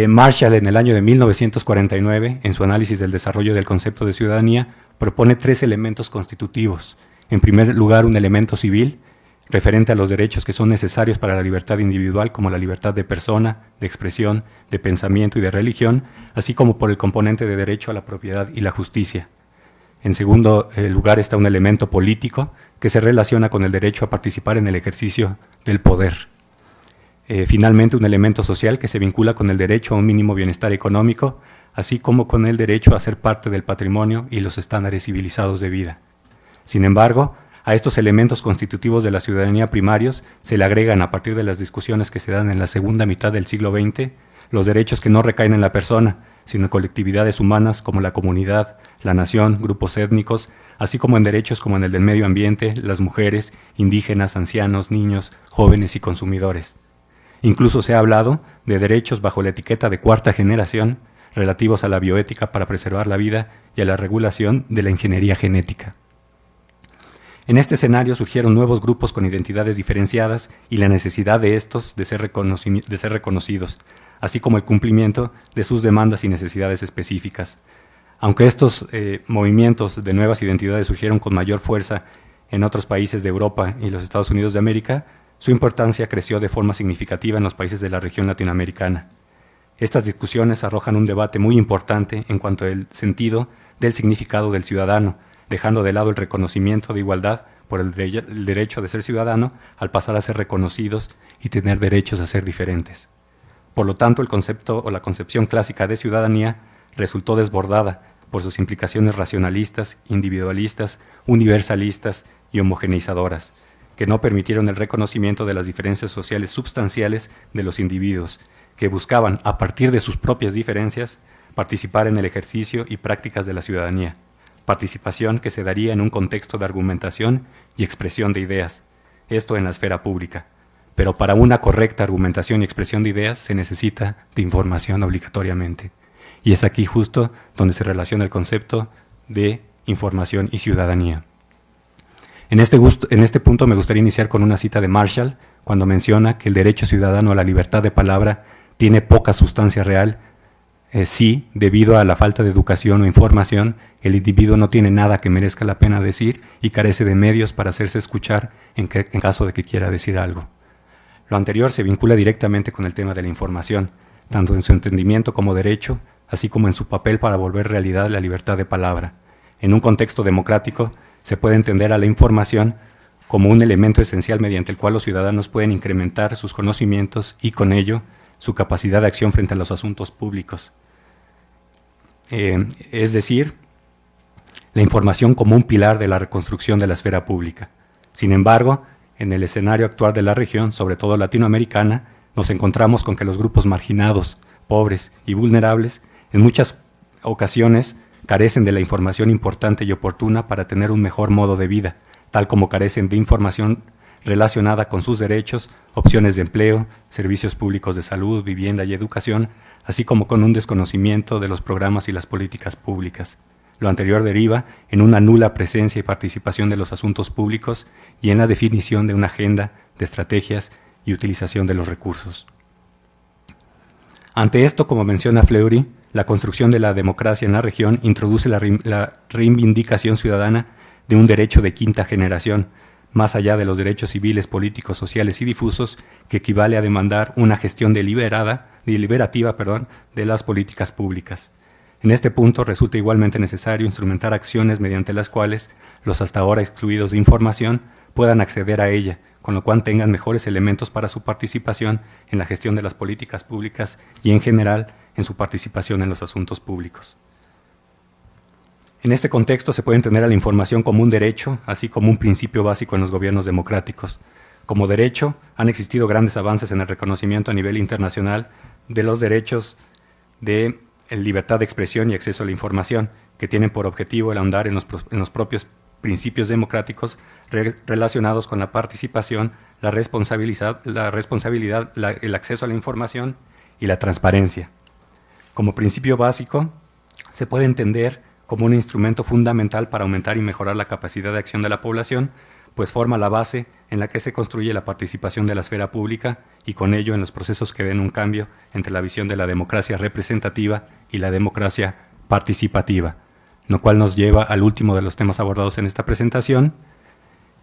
Marshall, en el año de 1949, en su análisis del desarrollo del concepto de ciudadanía, propone 3 elementos constitutivos. En primer lugar, un elemento civil, referente a los derechos que son necesarios para la libertad individual, como la libertad de persona, de expresión, de pensamiento y de religión, así como por el componente de derecho a la propiedad y la justicia. En segundo lugar está un elemento político, que se relaciona con el derecho a participar en el ejercicio del poder. Finalmente, un elemento social que se vincula con el derecho a un mínimo bienestar económico, así como con el derecho a ser parte del patrimonio y los estándares civilizados de vida. Sin embargo, a estos elementos constitutivos de la ciudadanía primarios se le agregan, a partir de las discusiones que se dan en la segunda mitad del siglo XX, los derechos que no recaen en la persona, sino en colectividades humanas como la comunidad, la nación, grupos étnicos, así como en derechos como en el del medio ambiente, las mujeres, indígenas, ancianos, niños, jóvenes y consumidores. Incluso se ha hablado de derechos bajo la etiqueta de 4ª generación, relativos a la bioética para preservar la vida y a la regulación de la ingeniería genética. En este escenario surgieron nuevos grupos con identidades diferenciadas y la necesidad de estos de ser reconocidos, así como el cumplimiento de sus demandas y necesidades específicas. Aunque estos movimientos de nuevas identidades surgieron con mayor fuerza en otros países de Europa y los Estados Unidos de América, su importancia creció de forma significativa en los países de la región latinoamericana. Estas discusiones arrojan un debate muy importante en cuanto al sentido del significado del ciudadano, dejando de lado el reconocimiento de igualdad por el derecho de ser ciudadano al pasar a ser reconocidos y tener derechos a ser diferentes. Por lo tanto, el concepto o la concepción clásica de ciudadanía resultó desbordada por sus implicaciones racionalistas, individualistas, universalistas y homogeneizadoras, que no permitieron el reconocimiento de las diferencias sociales substanciales de los individuos, que buscaban, a partir de sus propias diferencias, participar en el ejercicio y prácticas de la ciudadanía, participación que se daría en un contexto de argumentación y expresión de ideas, esto en la esfera pública. Pero para una correcta argumentación y expresión de ideas se necesita de información obligatoriamente. Y es aquí justo donde se relaciona el concepto de información y ciudadanía. En este punto me gustaría iniciar con una cita de Marshall, cuando menciona que el derecho ciudadano a la libertad de palabra tiene poca sustancia real. Si, debido a la falta de educación o información, el individuo no tiene nada que merezca la pena decir y carece de medios para hacerse escuchar en caso de que quiera decir algo. Lo anterior se vincula directamente con el tema de la información, tanto en su entendimiento como derecho, así como en su papel para volver realidad la libertad de palabra. En un contexto democrático, se puede entender a la información como un elemento esencial mediante el cual los ciudadanos pueden incrementar sus conocimientos y con ello su capacidad de acción frente a los asuntos públicos. Es decir, la información como un pilar de la reconstrucción de la esfera pública. Sin embargo, en el escenario actual de la región, sobre todo latinoamericana, nos encontramos con que los grupos marginados, pobres y vulnerables, en muchas ocasiones carecen de la información importante y oportuna para tener un mejor modo de vida, tal como carecen de información relacionada con sus derechos, opciones de empleo, servicios públicos de salud, vivienda y educación, así como con un desconocimiento de los programas y las políticas públicas. Lo anterior deriva en una nula presencia y participación de los asuntos públicos y en la definición de una agenda de estrategias y utilización de los recursos. Ante esto, como menciona Fleury, la construcción de la democracia en la región introduce la reivindicación ciudadana de un derecho de quinta generación, más allá de los derechos civiles, políticos, sociales y difusos, que equivale a demandar una gestión deliberativa de las políticas públicas. En este punto resulta igualmente necesario instrumentar acciones mediante las cuales los hasta ahora excluidos de información puedan acceder a ella, con lo cual tengan mejores elementos para su participación en la gestión de las políticas públicas y en general en su participación en los asuntos públicos. En este contexto se puede entender a la información como un derecho, así como un principio básico en los gobiernos democráticos. Como derecho, han existido grandes avances en el reconocimiento a nivel internacional de los derechos de libertad de expresión y acceso a la información, que tienen por objetivo el ahondar en los propios principios democráticos relacionados con la participación, la responsabilidad, el acceso a la información y la transparencia. Como principio básico, se puede entender como un instrumento fundamental para aumentar y mejorar la capacidad de acción de la población, pues forma la base en la que se construye la participación de la esfera pública y con ello en los procesos que den un cambio entre la visión de la democracia representativa y la democracia participativa, lo cual nos lleva al último de los temas abordados en esta presentación.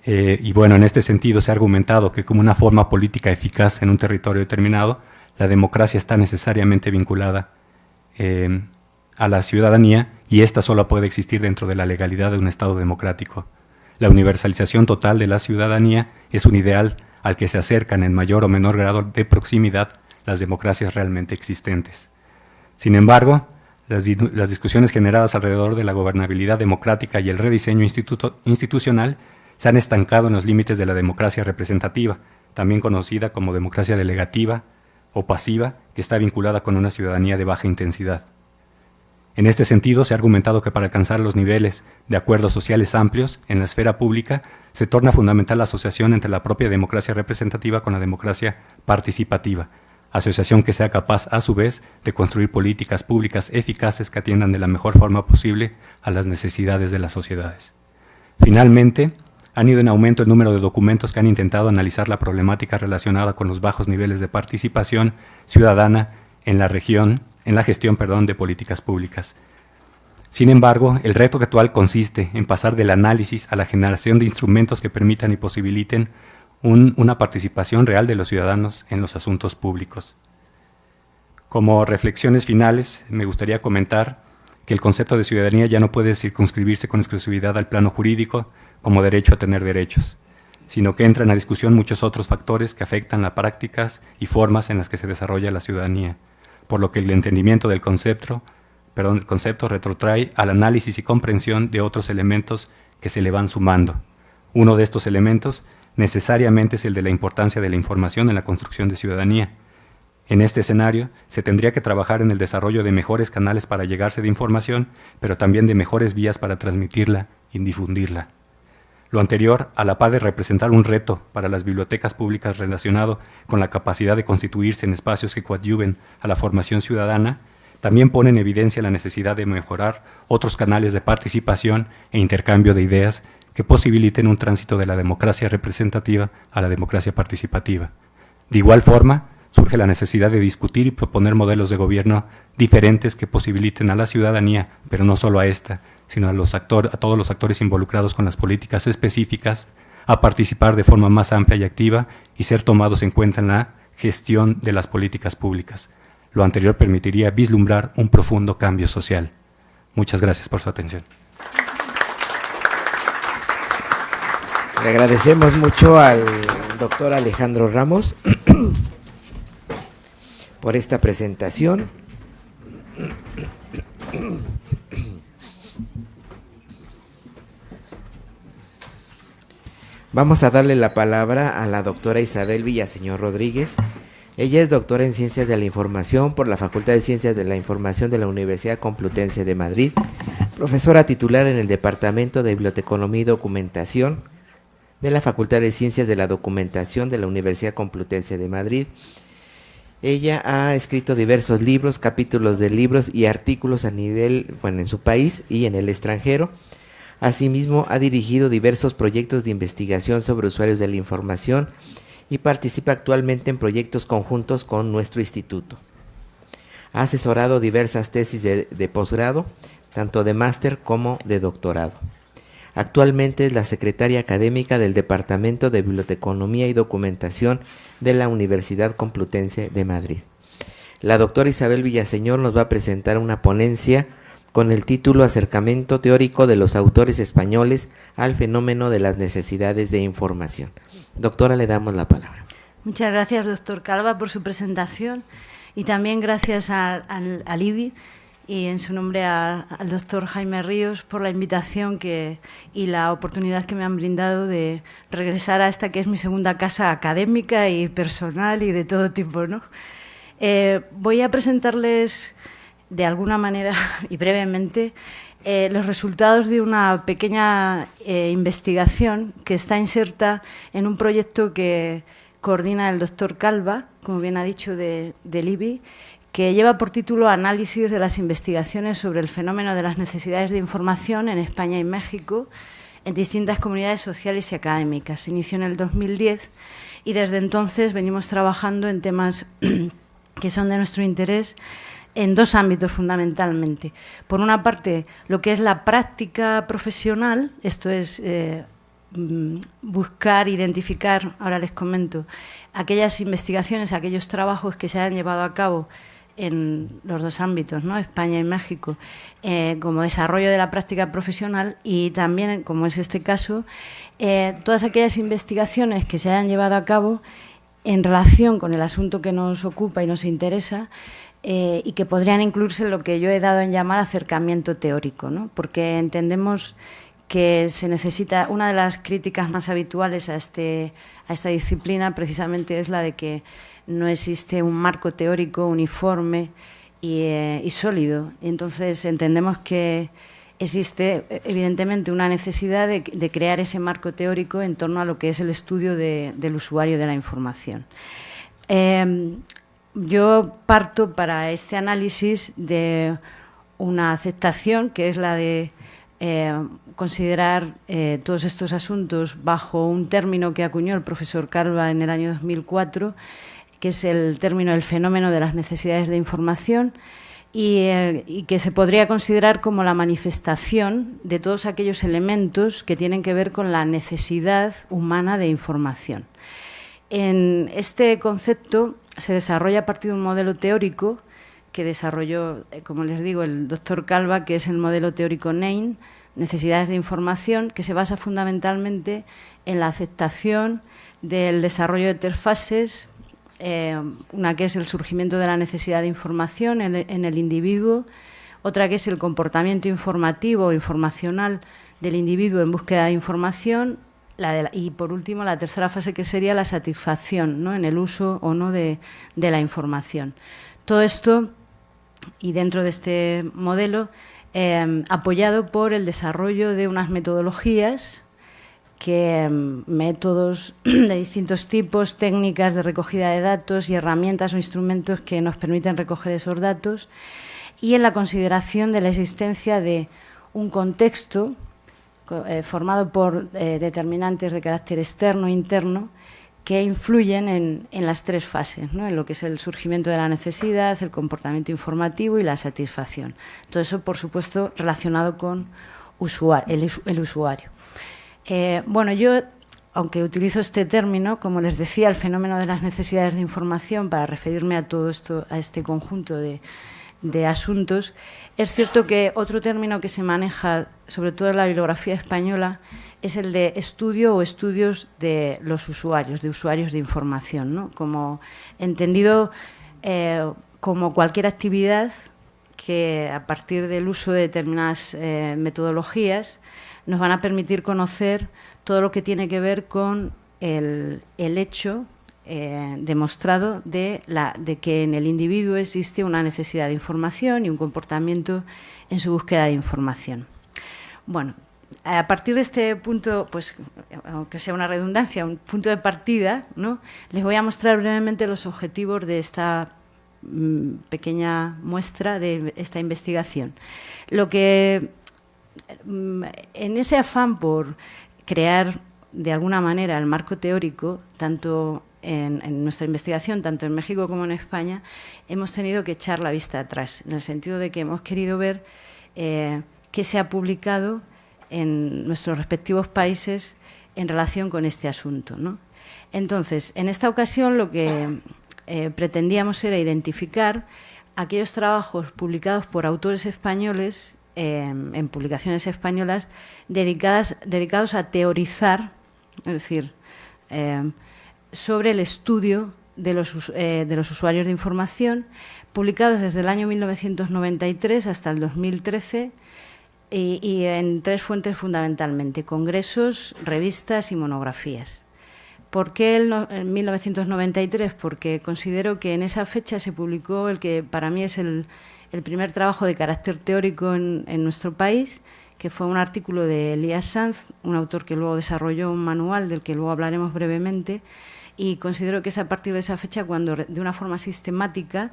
Y bueno, en este sentido se ha argumentado que como una forma política eficaz en un territorio determinado, la democracia está necesariamente vinculada a la ciudadanía y ésta solo puede existir dentro de la legalidad de un Estado democrático. La universalización total de la ciudadanía es un ideal al que se acercan en mayor o menor grado de proximidad las democracias realmente existentes. Sin embargo, las discusiones generadas alrededor de la gobernabilidad democrática y el rediseño institucional se han estancado en los límites de la democracia representativa, también conocida como democracia delegativa o pasiva, que está vinculada con una ciudadanía de baja intensidad. En este sentido, se ha argumentado que para alcanzar los niveles de acuerdos sociales amplios en la esfera pública, se torna fundamental la asociación entre la propia democracia representativa con la democracia participativa, asociación que sea capaz, a su vez, de construir políticas públicas eficaces que atiendan de la mejor forma posible a las necesidades de las sociedades. Finalmente, han ido en aumento el número de documentos que han intentado analizar la problemática relacionada con los bajos niveles de participación ciudadana en la gestión de políticas públicas. Sin embargo, el reto actual consiste en pasar del análisis a la generación de instrumentos que permitan y posibiliten una participación real de los ciudadanos en los asuntos públicos. Como reflexiones finales, me gustaría comentar que el concepto de ciudadanía ya no puede circunscribirse con exclusividad al plano jurídico como derecho a tener derechos, sino que entran a discusión muchos otros factores que afectan las prácticas y formas en las que se desarrolla la ciudadanía, por lo que el entendimiento del concepto retrotrae al análisis y comprensión de otros elementos que se le van sumando. Uno de estos elementos necesariamente es el de la importancia de la información en la construcción de ciudadanía. En este escenario, se tendría que trabajar en el desarrollo de mejores canales para llegarse de información, pero también de mejores vías para transmitirla y difundirla. Lo anterior, a la par de representar un reto para las bibliotecas públicas relacionado con la capacidad de constituirse en espacios que coadyuven a la formación ciudadana, también pone en evidencia la necesidad de mejorar otros canales de participación e intercambio de ideas que posibiliten un tránsito de la democracia representativa a la democracia participativa. De igual forma, surge la necesidad de discutir y proponer modelos de gobierno diferentes que posibiliten a la ciudadanía, pero no solo a esta, sino a todos los actores involucrados con las políticas específicas, a participar de forma más amplia y activa y ser tomados en cuenta en la gestión de las políticas públicas. Lo anterior permitiría vislumbrar un profundo cambio social. Muchas gracias por su atención. Le agradecemos mucho al doctor Alejandro Ramos por esta presentación. Vamos a darle la palabra a la doctora Isabel Villaseñor Rodríguez. Ella es doctora en Ciencias de la Información por la Facultad de Ciencias de la Información de la Universidad Complutense de Madrid, profesora titular en el Departamento de Biblioteconomía y Documentación de la Facultad de Ciencias de la Documentación de la Universidad Complutense de Madrid. Ella ha escrito diversos libros, capítulos de libros y artículos a nivel, en su país y en el extranjero. Asimismo, ha dirigido diversos proyectos de investigación sobre usuarios de la información y participa actualmente en proyectos conjuntos con nuestro instituto. Ha asesorado diversas tesis de posgrado, tanto de máster como de doctorado. Actualmente es la secretaria académica del Departamento de Biblioteconomía y Documentación de la Universidad Complutense de Madrid. La doctora Isabel Villaseñor nos va a presentar una ponencia con el título Acercamiento teórico de los autores españoles al fenómeno de las necesidades de información. Doctora, le damos la palabra. Muchas gracias, doctor Calva, por su presentación y también gracias al IBI y en su nombre al doctor Jaime Ríos por la invitación y la oportunidad que me han brindado de regresar a esta que es mi segunda casa académica y personal y de todo tipo, ¿no? Voy a presentarles de alguna manera y brevemente los resultados de una pequeña investigación que está inserta en un proyecto que coordina el doctor Calva, como bien ha dicho, del IBI, que lleva por título Análisis de las investigaciones sobre el fenómeno de las necesidades de información en España y México en distintas comunidades sociales y académicas. Se inició en el 2010 y desde entonces venimos trabajando en temas que son de nuestro interés en dos ámbitos fundamentalmente. Por una parte, lo que es la práctica profesional, esto es buscar, identificar, ahora les comento, aquellas investigaciones, aquellos trabajos que se hayan llevado a cabo en los dos ámbitos, ¿no? España y México, como desarrollo de la práctica profesional y también, como es este caso, todas aquellas investigaciones que se hayan llevado a cabo en relación con el asunto que nos ocupa y nos interesa, y que podrían incluirse en lo que yo he dado en llamar acercamiento teórico, ¿no? Porque entendemos que se necesita, una de las críticas más habituales a esta disciplina precisamente es la de que no existe un marco teórico uniforme y sólido. Entonces entendemos que existe evidentemente una necesidad de crear ese marco teórico en torno a lo que es el estudio del usuario de la información. Yo parto para este análisis de una aceptación que es la de considerar todos estos asuntos bajo un término que acuñó el profesor Calva en el año 2004, que es el término del fenómeno de las necesidades de información y que se podría considerar como la manifestación de todos aquellos elementos que tienen que ver con la necesidad humana de información. En este concepto se desarrolla a partir de un modelo teórico que desarrolló, como les digo, el doctor Calva, que es el modelo teórico NEIN, Necesidades de Información, que se basa fundamentalmente en la aceptación del desarrollo de tres fases, una que es el surgimiento de la necesidad de información en el individuo, otra que es el comportamiento informativo o informacional del individuo en búsqueda de información, y por último la tercera fase, que sería la satisfacción, ¿no?, en el uso o no de la información. Todo esto, y dentro de este modelo, apoyado por el desarrollo de unas metodologías, métodos de distintos tipos, técnicas de recogida de datos y herramientas o instrumentos que nos permiten recoger esos datos, y en la consideración de la existencia de un contexto formado por determinantes de carácter externo e interno que influyen en las tres fases, ¿no?, en lo que es el surgimiento de la necesidad, el comportamiento informativo y la satisfacción. Todo eso, por supuesto, relacionado con el usuario. Bueno, yo, aunque utilizo este término, como les decía, el fenómeno de las necesidades de información para referirme a todo esto, a este conjunto de asuntos, es cierto que otro término que se maneja, sobre todo en la bibliografía española, es el de estudio o estudios de los usuarios, de usuarios de información, ¿no?, como entendido como cualquier actividad que a partir del uso de determinadas metodologías nos van a permitir conocer todo lo que tiene que ver con el hecho demostrado de que en el individuo existe una necesidad de información y un comportamiento en su búsqueda de información. Bueno, a partir de este punto, pues, aunque sea una redundancia, un punto de partida, ¿no?, les voy a mostrar brevemente los objetivos de esta pequeña muestra de esta investigación. Lo que, en ese afán por crear de alguna manera el marco teórico, tanto en nuestra investigación, tanto en México como en España, hemos tenido que echar la vista atrás, en el sentido de que hemos querido ver qué se ha publicado en nuestros respectivos países en relación con este asunto, ¿no? Entonces, en esta ocasión lo que pretendíamos era identificar aquellos trabajos publicados por autores españoles en publicaciones españolas dedicados a teorizar, es decir, sobre el estudio de los usuarios de información, publicados desde el año 1993 hasta el 2013 y en 3 fuentes fundamentalmente: congresos, revistas y monografías. ¿Por qué en 1993? Porque considero que en esa fecha se publicó el que para mí es el primer trabajo de carácter teórico en nuestro país, que fue un artículo de Elías Sanz, un autor que luego desarrolló un manual del que luego hablaremos brevemente, y considero que es a partir de esa fecha cuando de una forma sistemática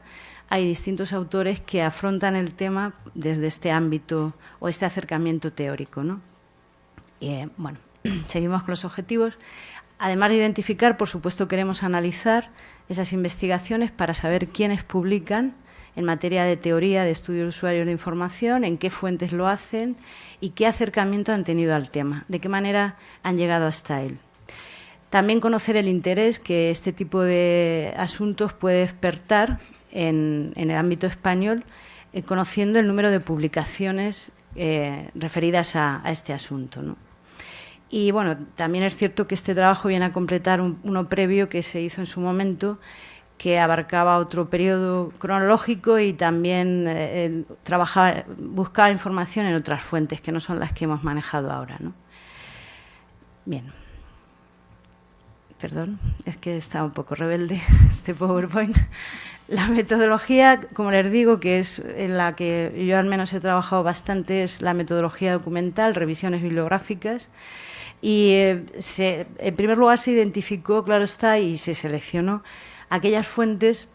hay distintos autores que afrontan el tema desde este ámbito o este acercamiento teórico, ¿no? Bueno, seguimos con los objetivos. Además de identificar, por supuesto, queremos analizar esas investigaciones para saber quiénes publican en materia de teoría de estudio de usuarios de información, en qué fuentes lo hacen y qué acercamiento han tenido al tema, de qué manera han llegado hasta él. También conocer el interés que este tipo de asuntos puede despertar en el ámbito español, conociendo el número de publicaciones referidas a este asunto, ¿no? Y bueno, también es cierto que este trabajo viene a completar uno previo que se hizo en su momento, que abarcaba otro periodo cronológico y también buscaba información en otras fuentes que no son las que hemos manejado ahora, ¿no? Bien. Perdón, es que está un poco rebelde este PowerPoint. La metodología, como les digo, que es en la que yo al menos he trabajado bastante, es la metodología documental, revisiones bibliográficas. Y en primer lugar se identificó, claro está, y se seleccionó aquellas fuentes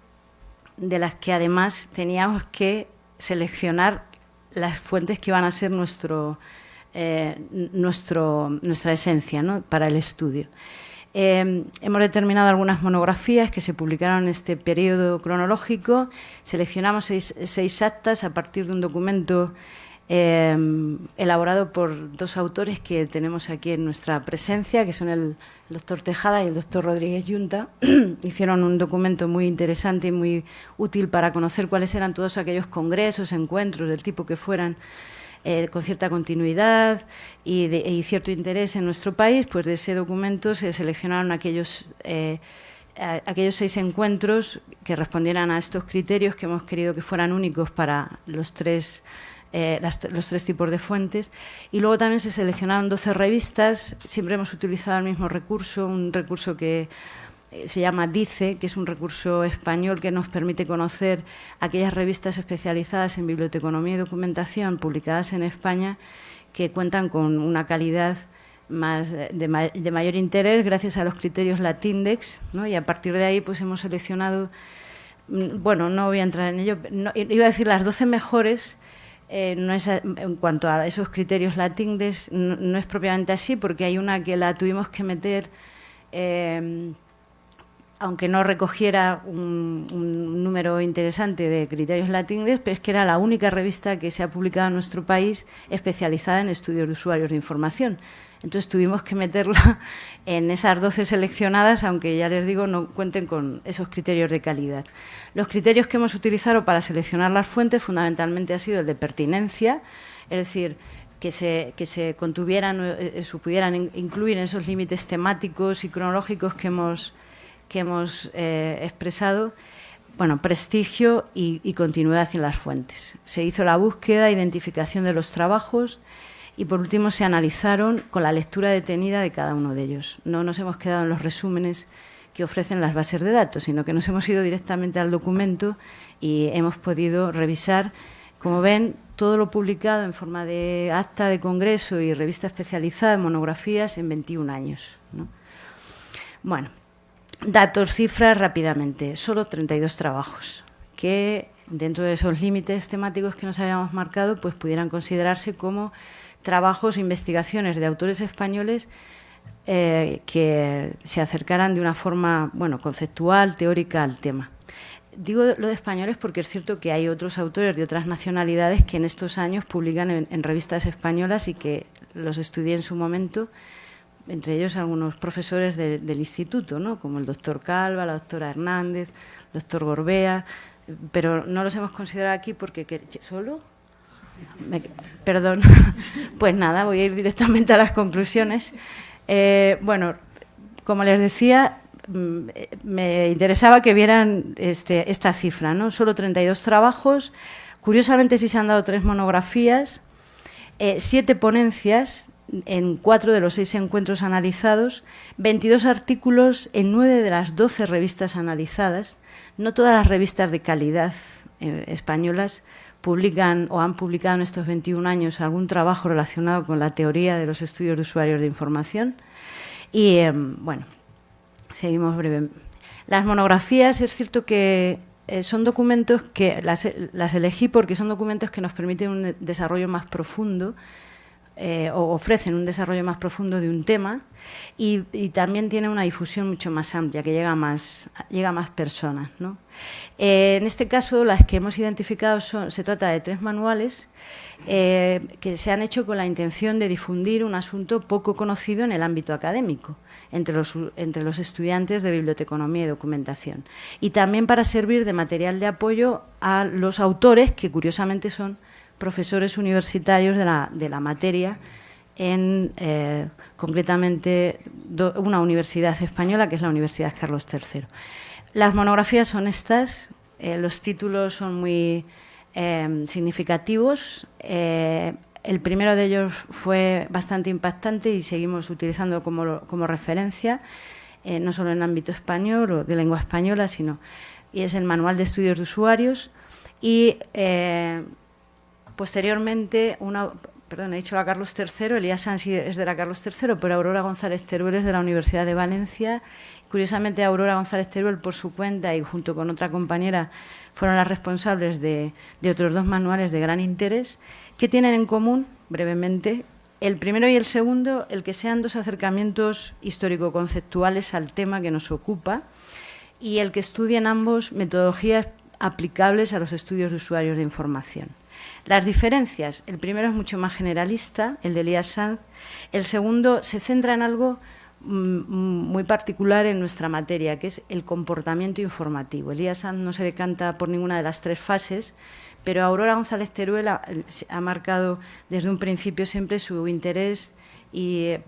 de las que además teníamos que seleccionar las fuentes que iban a ser nuestra esencia, ¿no?, para el estudio. Hemos determinado algunas monografías que se publicaron en este periodo cronológico. Seleccionamos seis actas a partir de un documento elaborado por 2 autores que tenemos aquí en nuestra presencia, que son el doctor Tejada y el doctor Rodríguez Yunta. Hicieron un documento muy interesante y muy útil para conocer cuáles eran todos aquellos congresos, encuentros, del tipo que fueran, con cierta continuidad y cierto interés en nuestro país. Pues de ese documento se seleccionaron aquellos 6 encuentros que respondieran a estos criterios que hemos querido que fueran únicos para los tres tipos de fuentes. Y luego también se seleccionaron 12 revistas. Siempre hemos utilizado el mismo recurso, un recurso que se llama DICE, que es un recurso español que nos permite conocer aquellas revistas especializadas en biblioteconomía y documentación publicadas en España que cuentan con una calidad de mayor interés gracias a los criterios Latindex, ¿no? Y a partir de ahí pues hemos seleccionado, bueno, no voy a entrar en ello, iba a decir las 12 mejores. No es, en cuanto a esos criterios Latindex, no es propiamente así, porque hay una que la tuvimos que meter, aunque no recogiera un número interesante de criterios Latindex, pero es que era la única revista que se ha publicado en nuestro país especializada en estudios de usuarios de información. Entonces tuvimos que meterla en esas 12 seleccionadas, aunque ya les digo, no cuenten con esos criterios de calidad. Los criterios que hemos utilizado para seleccionar las fuentes fundamentalmente ha sido el de pertinencia, es decir, que se contuvieran, se pudieran incluir en esos límites temáticos y cronológicos que hemos expresado. bueno, prestigio y continuidad en las fuentes. Se hizo la búsqueda, identificación de los trabajos y, por último, se analizaron con la lectura detenida de cada uno de ellos. No nos hemos quedado en los resúmenes que ofrecen las bases de datos, sino que nos hemos ido directamente al documento y hemos podido revisar, como ven, todo lo publicado en forma de acta de congreso y revista especializada, monografías, en 21 años, ¿no? Bueno, datos, cifras, rápidamente. Solo 32 trabajos que, dentro de esos límites temáticos que nos habíamos marcado, pues pudieran considerarse como trabajos o investigaciones de autores españoles que se acercaran de una forma, bueno, conceptual, teórica al tema. Digo lo de españoles porque es cierto que hay otros autores de otras nacionalidades que en estos años publican en revistas españolas y que los estudié en su momento, entre ellos algunos profesores del instituto, ¿no? Como el doctor Calva, la doctora Hernández, el doctor Gorbea, pero no los hemos considerado aquí porque... ¿Solo? Perdón. Pues nada, voy a ir directamente a las conclusiones. Bueno, como les decía, me interesaba que vieran esta cifra, ¿no? Solo 32 trabajos. Curiosamente sí se han dado 3 monografías, 7 ponencias en 4 de los 6 encuentros analizados, 22 artículos en 9 de las 12 revistas analizadas. No todas las revistas de calidad españolas publican o han publicado en estos 21 años algún trabajo relacionado con la teoría de los estudios de usuarios de información. Y, bueno, seguimos brevemente. Las monografías, es cierto que son documentos que las elegí porque son documentos que nos permiten un desarrollo más profundo o ofrecen un desarrollo más profundo de un tema y también tienen una difusión mucho más amplia, que llega a más personas, ¿no? En este caso, las que hemos identificado se trata de 3 manuales que se han hecho con la intención de difundir un asunto poco conocido en el ámbito académico, entre los estudiantes de biblioteconomía y documentación, y también para servir de material de apoyo a los autores, que curiosamente son profesores universitarios de la materia en concretamente una universidad española, que es la Universidad Carlos III. Las monografías son estas, los títulos son muy significativos. El primero de ellos fue bastante impactante y seguimos utilizando como referencia, no solo en el ámbito español o de lengua española, y es el Manual de Estudios de Usuarios. Y posteriormente, he dicho la Carlos III, Elías Sanz es de la Carlos III, pero Aurora González Teruel es de la Universidad de Valencia. Curiosamente, Aurora González Teruel, por su cuenta y junto con otra compañera, fueron las responsables de otros 2 manuales de gran interés, que tienen en común, brevemente, el primero y el segundo, el que sean 2 acercamientos histórico-conceptuales al tema que nos ocupa y el que estudien ambos metodologías aplicables a los estudios de usuarios de información. Las diferencias: el primero es mucho más generalista, el de Elías Sanz; el segundo se centra en algo muy particular en nuestra materia, que es el comportamiento informativo. Elías Sanz no se decanta por ninguna de las 3 fases, pero Aurora González Teruel ha marcado desde un principio siempre su interés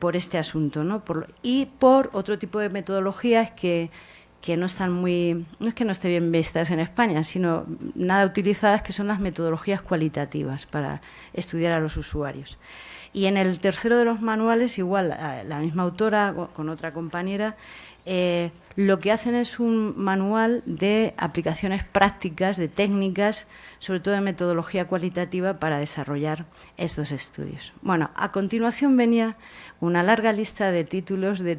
por este asunto, ¿no? Y por otro tipo de metodologías que no están no es que no estén bien vistas en España, sino nada utilizadas, que son las metodologías cualitativas para estudiar a los usuarios. Y en el tercero de los manuales, igual, la misma autora con otra compañera, lo que hacen es un manual de aplicaciones prácticas, de técnicas, sobre todo de metodología cualitativa para desarrollar estos estudios. Bueno, a continuación venía una larga lista de títulos de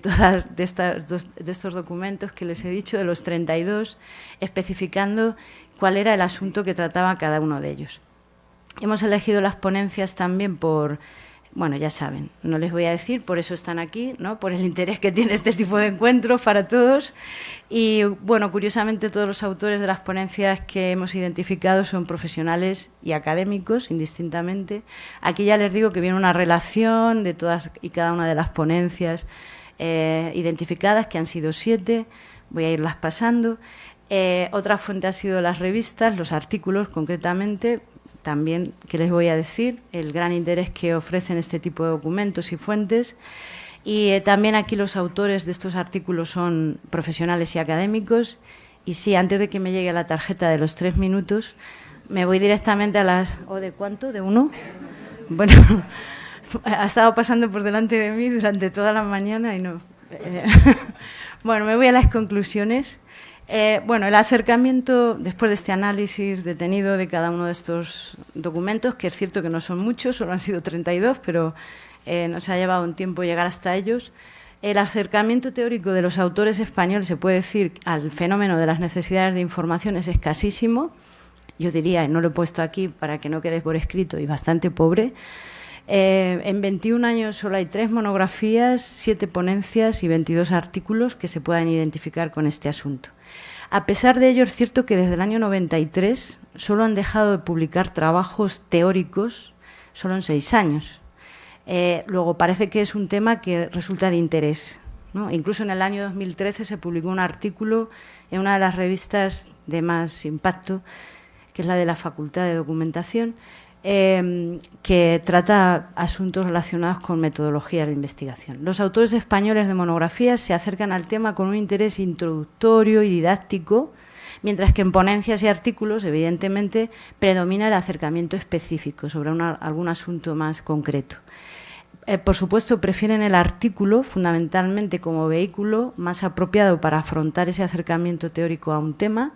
estos documentos que les he dicho, de los 32, especificando cuál era el asunto que trataba cada uno de ellos. Hemos elegido las ponencias también por... Bueno, ya saben, no les voy a decir, por eso están aquí, ¿no? Por el interés que tiene este tipo de encuentros para todos. Y, bueno, curiosamente todos los autores de las ponencias que hemos identificado son profesionales y académicos, indistintamente. Aquí ya les digo que viene una relación de todas y cada una de las ponencias identificadas, que han sido 7, voy a irlas pasando. Otra fuente ha sido las revistas, los artículos concretamente. También, ¿qué les voy a decir? El gran interés que ofrecen este tipo de documentos y fuentes. Y también aquí los autores de estos artículos son profesionales y académicos. Y sí, antes de que me llegue la tarjeta de los 3 minutos, me voy directamente a las... ¿O de cuánto? ¿De 1? Bueno, ha estado pasando por delante de mí durante toda la mañana y no... Bueno, me voy a las conclusiones. Bueno, el acercamiento, después de este análisis detenido de cada uno de estos documentos, que es cierto que no son muchos, solo han sido 32, pero nos ha llevado un tiempo llegar hasta ellos. El acercamiento teórico de los autores españoles, se puede decir, al fenómeno de las necesidades de información es escasísimo. Yo diría, y no lo he puesto aquí para que no quede por escrito, y bastante pobre. En 21 años solo hay 3 monografías, 7 ponencias y 22 artículos que se puedan identificar con este asunto. A pesar de ello, es cierto que desde el año 93 solo han dejado de publicar trabajos teóricos solo en 6 años. Luego, parece que es un tema que resulta de interés, ¿no? Incluso en el año 2013 se publicó un artículo en una de las revistas de más impacto, que es la de la Facultad de Documentación, que trata asuntos relacionados con metodologías de investigación. Los autores españoles de monografías se acercan al tema con un interés introductorio y didáctico, mientras que en ponencias y artículos, evidentemente, predomina el acercamiento específico sobre algún asunto más concreto. Por supuesto, prefieren el artículo fundamentalmente como vehículo más apropiado para afrontar ese acercamiento teórico a un tema.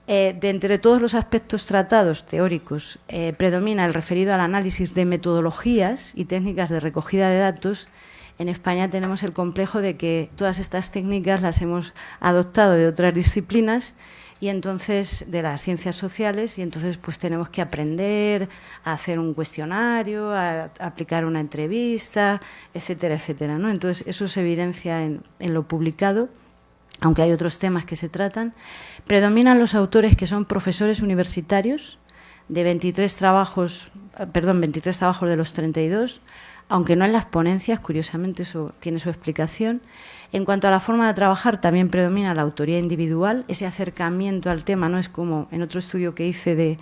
De entre todos los aspectos tratados teóricos, predomina el referido al análisis de metodologías y técnicas de recogida de datos. En España tenemos el complejo de que todas estas técnicas las hemos adoptado de otras disciplinas y entonces de las ciencias sociales, y entonces pues tenemos que aprender a hacer un cuestionario, a aplicar una entrevista, etcétera, etcétera, ¿no? Entonces eso se evidencia en lo publicado, aunque hay otros temas que se tratan. Predominan los autores que son profesores universitarios, de 23 trabajos de los 32, aunque no en las ponencias, curiosamente eso tiene su explicación. En cuanto a la forma de trabajar, también predomina la autoría individual. Ese acercamiento al tema no es como en otro estudio que hice de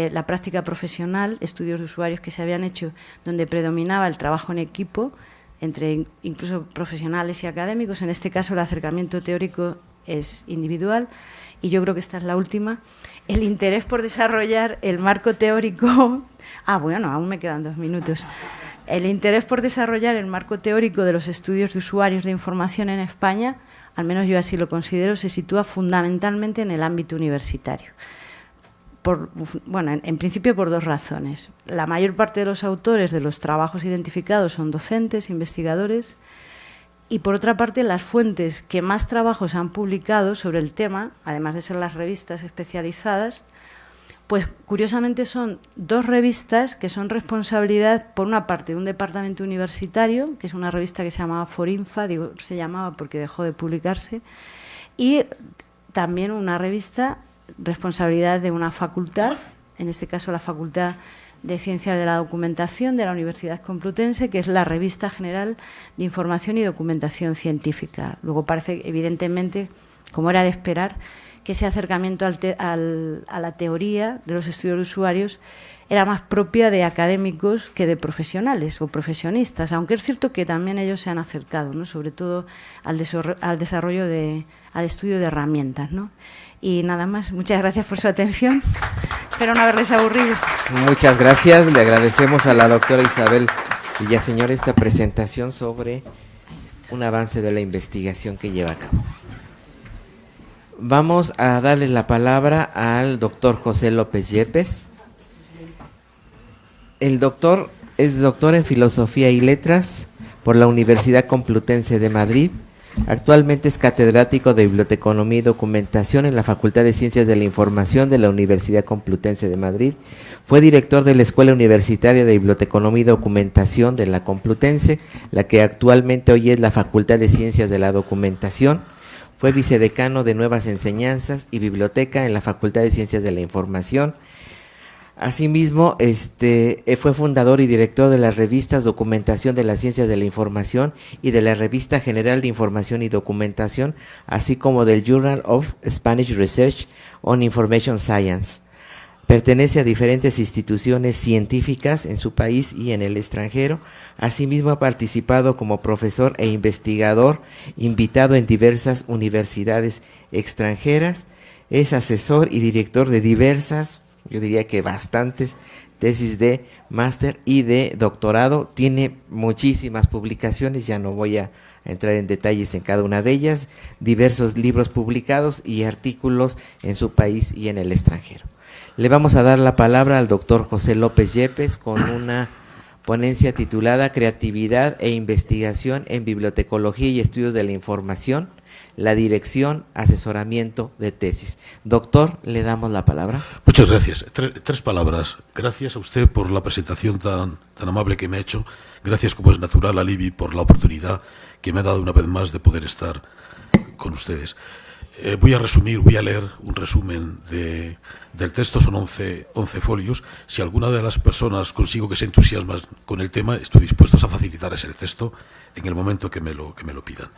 la práctica profesional, estudios de usuarios que se habían hecho, donde predominaba el trabajo en equipo, entre incluso profesionales y académicos. En este caso el acercamiento teórico es individual, y yo creo que esta es la última. El interés por desarrollar el marco teórico... bueno, aún me quedan 2 minutos. El interés por desarrollar el marco teórico de los estudios de usuarios de información en España, al menos yo así lo considero, se sitúa fundamentalmente en el ámbito universitario. En principio por 2 razones. La mayor parte de los autores de los trabajos identificados son docentes, investigadores, y por otra parte las fuentes que más trabajos han publicado sobre el tema, además de ser las revistas especializadas, pues curiosamente son 2 revistas que son responsabilidad, por una parte, de un departamento universitario, que es una revista que se llamaba Forinfa, digo se llamaba porque dejó de publicarse, y también una revista responsabilidad de una facultad, en este caso la Facultad de Ciencias de la Documentación de la Universidad Complutense, que es la Revista General de Información y Documentación Científica. Luego parece, evidentemente, como era de esperar, que ese acercamiento a la teoría de los estudios de usuarios era más propia de académicos que de profesionales o profesionistas, aunque es cierto que también ellos se han acercado, ¿no? Sobre todo al desarrollo al estudio de herramientas, ¿no? Y nada más, muchas gracias por su atención. Espero no haberles aburrido. Muchas gracias, le agradecemos a la doctora Isabel Villaseñor esta presentación sobre un avance de la investigación que lleva a cabo. Vamos a darle la palabra al doctor José López Yepes. El doctor es doctor en Filosofía y Letras por la Universidad Complutense de Madrid. Actualmente es catedrático de Biblioteconomía y Documentación en la Facultad de Ciencias de la Información de la Universidad Complutense de Madrid. Fue director de la Escuela Universitaria de Biblioteconomía y Documentación de la Complutense, la que actualmente hoy es la Facultad de Ciencias de la Documentación. Fue vicedecano de Nuevas Enseñanzas y Biblioteca en la Facultad de Ciencias de la Información. Asimismo, fue fundador y director de las revistas Documentación de las Ciencias de la Información y de la Revista General de Información y Documentación, así como del Journal of Spanish Research on Information Science. Pertenece a diferentes instituciones científicas en su país y en el extranjero. Asimismo, ha participado como profesor e investigador invitado en diversas universidades extranjeras. Es asesor y director de diversas, yo diría que bastantes, tesis de máster y de doctorado. Tiene muchísimas publicaciones, ya no voy a entrar en detalles en cada una de ellas, diversos libros publicados y artículos en su país y en el extranjero. Le vamos a dar la palabra al doctor José López Yepes con una ponencia titulada Creatividad e Investigación en Bibliotecología y Estudios de la Información, la dirección, asesoramiento de tesis. Doctor, le damos la palabra. Muchas gracias. Tres palabras. Gracias a usted por la presentación tan amable que me ha hecho. Gracias, como es natural, a Libby por la oportunidad que me ha dado una vez más de poder estar con ustedes. Voy a leer un resumen del texto, son 11 folios. Si alguna de las personas consigo que se entusiasman con el tema, estoy dispuesto a facilitarles el texto en el momento que me lo pidan.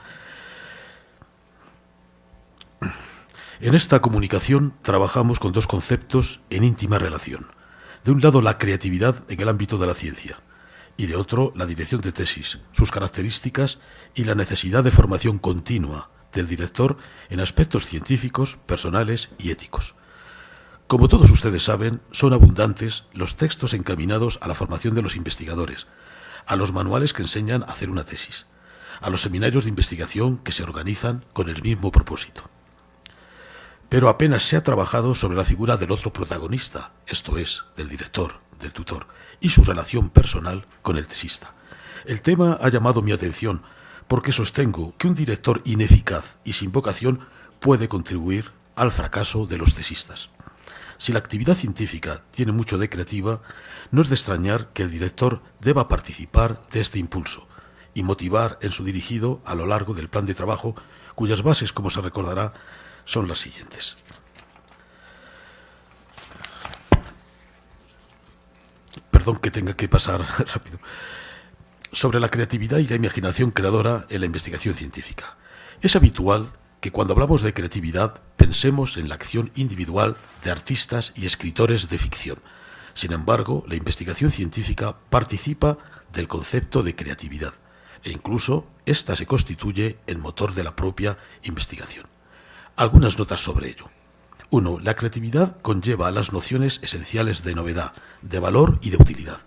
En esta comunicación trabajamos con dos conceptos en íntima relación. De un lado, la creatividad en el ámbito de la ciencia, y de otro, la dirección de tesis, sus características y la necesidad de formación continua del director en aspectos científicos, personales y éticos. Como todos ustedes saben, son abundantes los textos encaminados a la formación de los investigadores, a los manuales que enseñan a hacer una tesis, a los seminarios de investigación que se organizan con el mismo propósito. Pero apenas se ha trabajado sobre la figura del otro protagonista, esto es, del director, del tutor, y su relación personal con el tesista. El tema ha llamado mi atención porque sostengo que un director ineficaz y sin vocación puede contribuir al fracaso de los tesistas. Si la actividad científica tiene mucho de creativa, no es de extrañar que el director deba participar de este impulso y motivar en su dirigido a lo largo del plan de trabajo, cuyas bases, como se recordará, son las siguientes. Perdón que tenga que pasar rápido. Sobre la creatividad y la imaginación creadora en la investigación científica. Es habitual que cuando hablamos de creatividad pensemos en la acción individual de artistas y escritores de ficción. Sin embargo, la investigación científica participa del concepto de creatividad e incluso ésta se constituye el motor de la propia investigación. Algunas notas sobre ello. 1. La creatividad conlleva las nociones esenciales de novedad, de valor y de utilidad.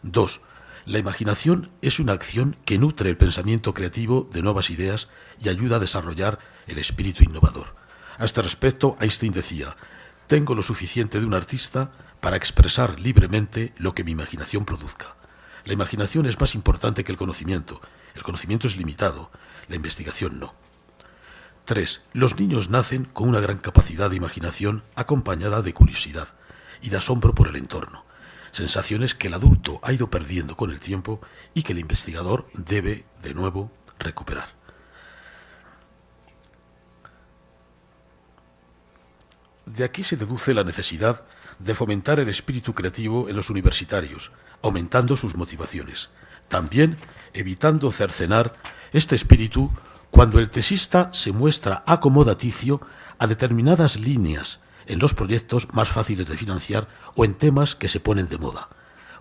2. La imaginación es una acción que nutre el pensamiento creativo de nuevas ideas y ayuda a desarrollar el espíritu innovador. A este respecto, Einstein decía: tengo lo suficiente de un artista para expresar libremente lo que mi imaginación produzca. La imaginación es más importante que el conocimiento. El conocimiento es limitado, la investigación no. 3. Los niños nacen con una gran capacidad de imaginación acompañada de curiosidad y de asombro por el entorno, sensaciones que el adulto ha ido perdiendo con el tiempo y que el investigador debe, de nuevo, recuperar. De aquí se deduce la necesidad de fomentar el espíritu creativo en los universitarios, aumentando sus motivaciones. También evitando cercenar este espíritu cuando el tesista se muestra acomodaticio a determinadas líneas en los proyectos más fáciles de financiar o en temas que se ponen de moda,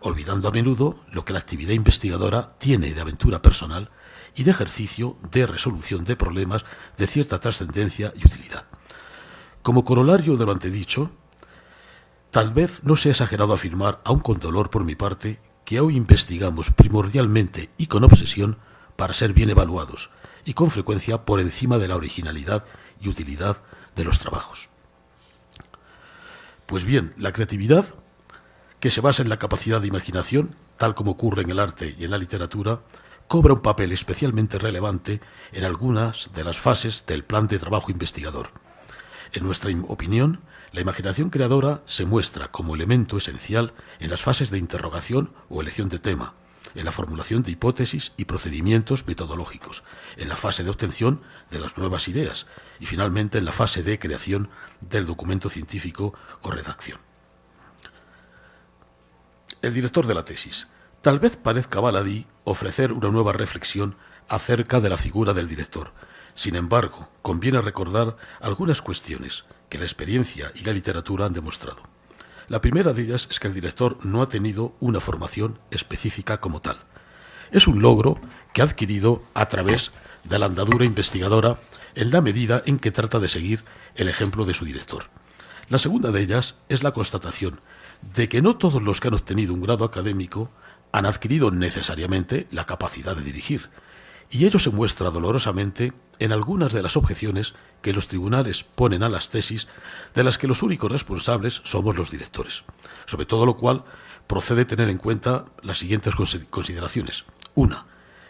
olvidando a menudo lo que la actividad investigadora tiene de aventura personal y de ejercicio de resolución de problemas de cierta trascendencia y utilidad. Como corolario de lo antedicho, tal vez no sea exagerado afirmar, aun con dolor por mi parte, que hoy investigamos primordialmente y con obsesión para ser bien evaluados, y con frecuencia por encima de la originalidad y utilidad de los trabajos. Pues bien, la creatividad, que se basa en la capacidad de imaginación, tal como ocurre en el arte y en la literatura, cobra un papel especialmente relevante en algunas de las fases del plan de trabajo investigador. En nuestra opinión, la imaginación creadora se muestra como elemento esencial en las fases de interrogación o elección de tema, en la formulación de hipótesis y procedimientos metodológicos, en la fase de obtención de las nuevas ideas y finalmente en la fase de creación del documento científico o redacción. El director de la tesis. Tal vez parezca baladí ofrecer una nueva reflexión acerca de la figura del director. Sin embargo, conviene recordar algunas cuestiones que la experiencia y la literatura han demostrado. La primera de ellas es que el director no ha tenido una formación específica como tal. Es un logro que ha adquirido a través de la andadura investigadora en la medida en que trata de seguir el ejemplo de su director. La segunda de ellas es la constatación de que no todos los que han obtenido un grado académico han adquirido necesariamente la capacidad de dirigir, y ello se muestra dolorosamente en algunas de las objeciones que los tribunales ponen a las tesis de las que los únicos responsables somos los directores. Sobre todo lo cual procede tener en cuenta las siguientes consideraciones. 1.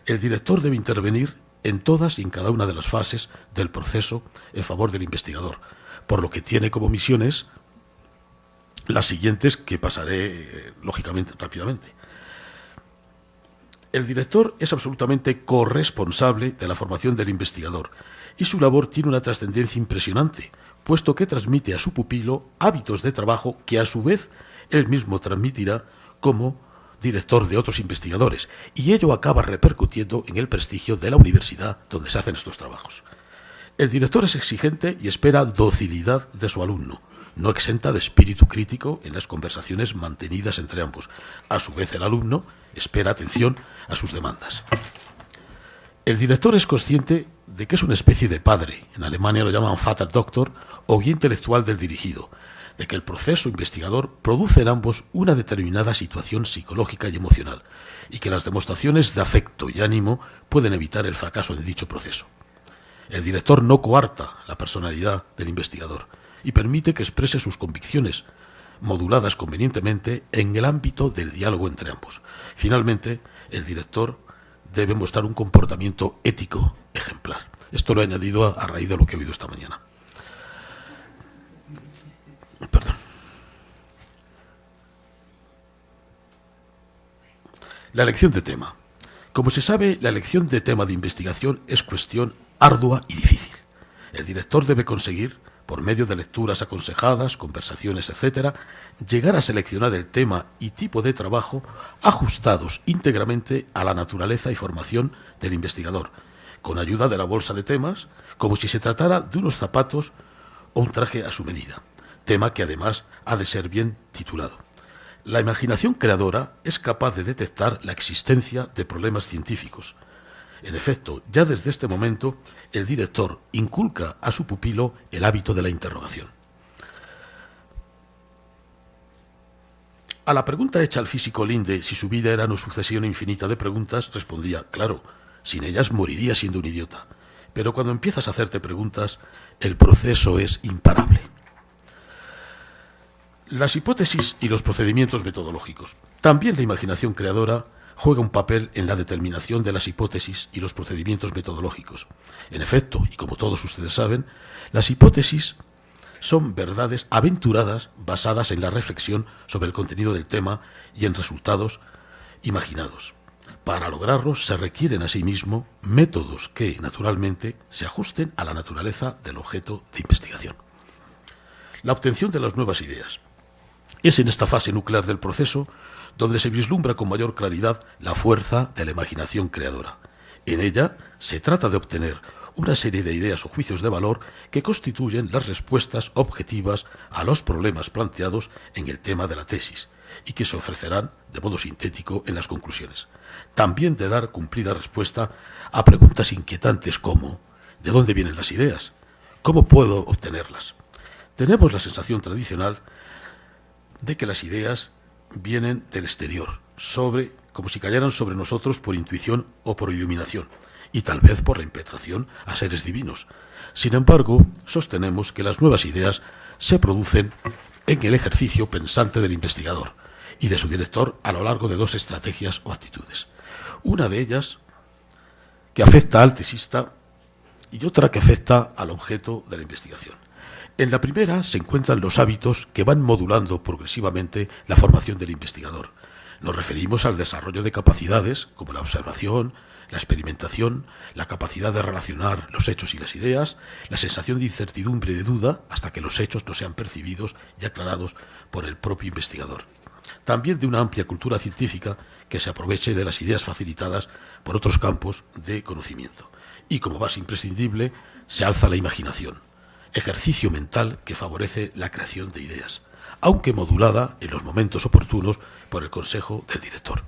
El director debe intervenir en todas y en cada una de las fases del proceso en favor del investigador, por lo que tiene como misiones las siguientes que pasaré lógicamente rápidamente. El director es absolutamente corresponsable de la formación del investigador y su labor tiene una trascendencia impresionante, puesto que transmite a su pupilo hábitos de trabajo que a su vez él mismo transmitirá como director de otros investigadores, y ello acaba repercutiendo en el prestigio de la universidad donde se hacen estos trabajos. El director es exigente y espera docilidad de su alumno, no exenta de espíritu crítico en las conversaciones mantenidas entre ambos. A su vez, el alumno espera atención a sus demandas. El director es consciente de que es una especie de padre, en Alemania lo llaman Vater Doctor, o guía intelectual del dirigido, de que el proceso investigador produce en ambos una determinada situación psicológica y emocional, y que las demostraciones de afecto y ánimo pueden evitar el fracaso de dicho proceso. El director no coarta la personalidad del investigador y permite que exprese sus convicciones, moduladas convenientemente en el ámbito del diálogo entre ambos. Finalmente, el director debe mostrar un comportamiento ético ejemplar. Esto lo he añadido a raíz de lo que he oído esta mañana. Perdón. La elección de tema. Como se sabe, la elección de tema de investigación es cuestión ardua y difícil. El director debe conseguir, por medio de lecturas aconsejadas, conversaciones, etc., llegar a seleccionar el tema y tipo de trabajo ajustados íntegramente a la naturaleza y formación del investigador, con ayuda de la bolsa de temas, como si se tratara de unos zapatos o un traje a su medida, tema que además ha de ser bien titulado. La imaginación creadora es capaz de detectar la existencia de problemas científicos. En efecto, ya desde este momento, el director inculca a su pupilo el hábito de la interrogación. A la pregunta hecha al físico Linde si su vida era una sucesión infinita de preguntas, respondía, claro, sin ellas moriría siendo un idiota. Pero cuando empiezas a hacerte preguntas, el proceso es imparable. Las hipótesis y los procedimientos metodológicos. También la imaginación creadora juega un papel en la determinación de las hipótesis y los procedimientos metodológicos. En efecto, y como todos ustedes saben, las hipótesis son verdades aventuradas basadas en la reflexión sobre el contenido del tema y en resultados imaginados. Para lograrlos se requieren asimismo métodos que, naturalmente, se ajusten a la naturaleza del objeto de investigación. La obtención de las nuevas ideas. Es en esta fase nuclear del proceso donde se vislumbra con mayor claridad la fuerza de la imaginación creadora. En ella se trata de obtener una serie de ideas o juicios de valor que constituyen las respuestas objetivas a los problemas planteados en el tema de la tesis y que se ofrecerán de modo sintético en las conclusiones. También de dar cumplida respuesta a preguntas inquietantes como ¿de dónde vienen las ideas? ¿Cómo puedo obtenerlas? Tenemos la sensación tradicional de que las ideas vienen del exterior, como si cayeran sobre nosotros por intuición o por iluminación, y tal vez por la impetración a seres divinos. Sin embargo, sostenemos que las nuevas ideas se producen en el ejercicio pensante del investigador y de su director a lo largo de dos estrategias o actitudes. Una de ellas que afecta al tesista y otra que afecta al objeto de la investigación. En la primera se encuentran los hábitos que van modulando progresivamente la formación del investigador. Nos referimos al desarrollo de capacidades como la observación, la experimentación, la capacidad de relacionar los hechos y las ideas, la sensación de incertidumbre y de duda hasta que los hechos no sean percibidos y aclarados por el propio investigador. También de una amplia cultura científica que se aproveche de las ideas facilitadas por otros campos de conocimiento. Y como base imprescindible se alza la imaginación, ejercicio mental que favorece la creación de ideas. aunque modulada en los momentos oportunos por el consejo del director.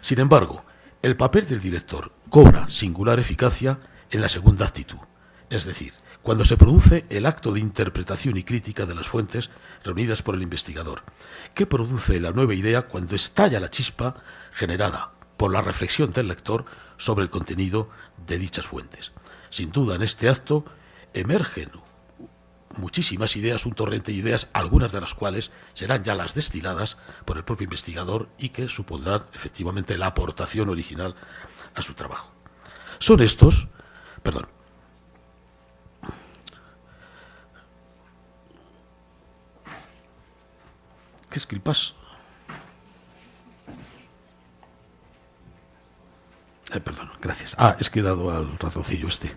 Sin embargo, el papel del director cobra singular eficacia en la segunda actitud, es decir, cuando se produce el acto de interpretación y crítica de las fuentes reunidas por el investigador, que produce la nueva idea cuando estalla la chispa generada por la reflexión del lector sobre el contenido de dichas fuentes. Sin duda, en este acto emergen muchísimas ideas, un torrente de ideas, algunas de las cuales serán ya las destiladas por el propio investigador y que supondrán efectivamente la aportación original a su trabajo. Son estos, perdón, ¿qué es Quilpas? Perdón, gracias. Es que he dado al ratoncillo este.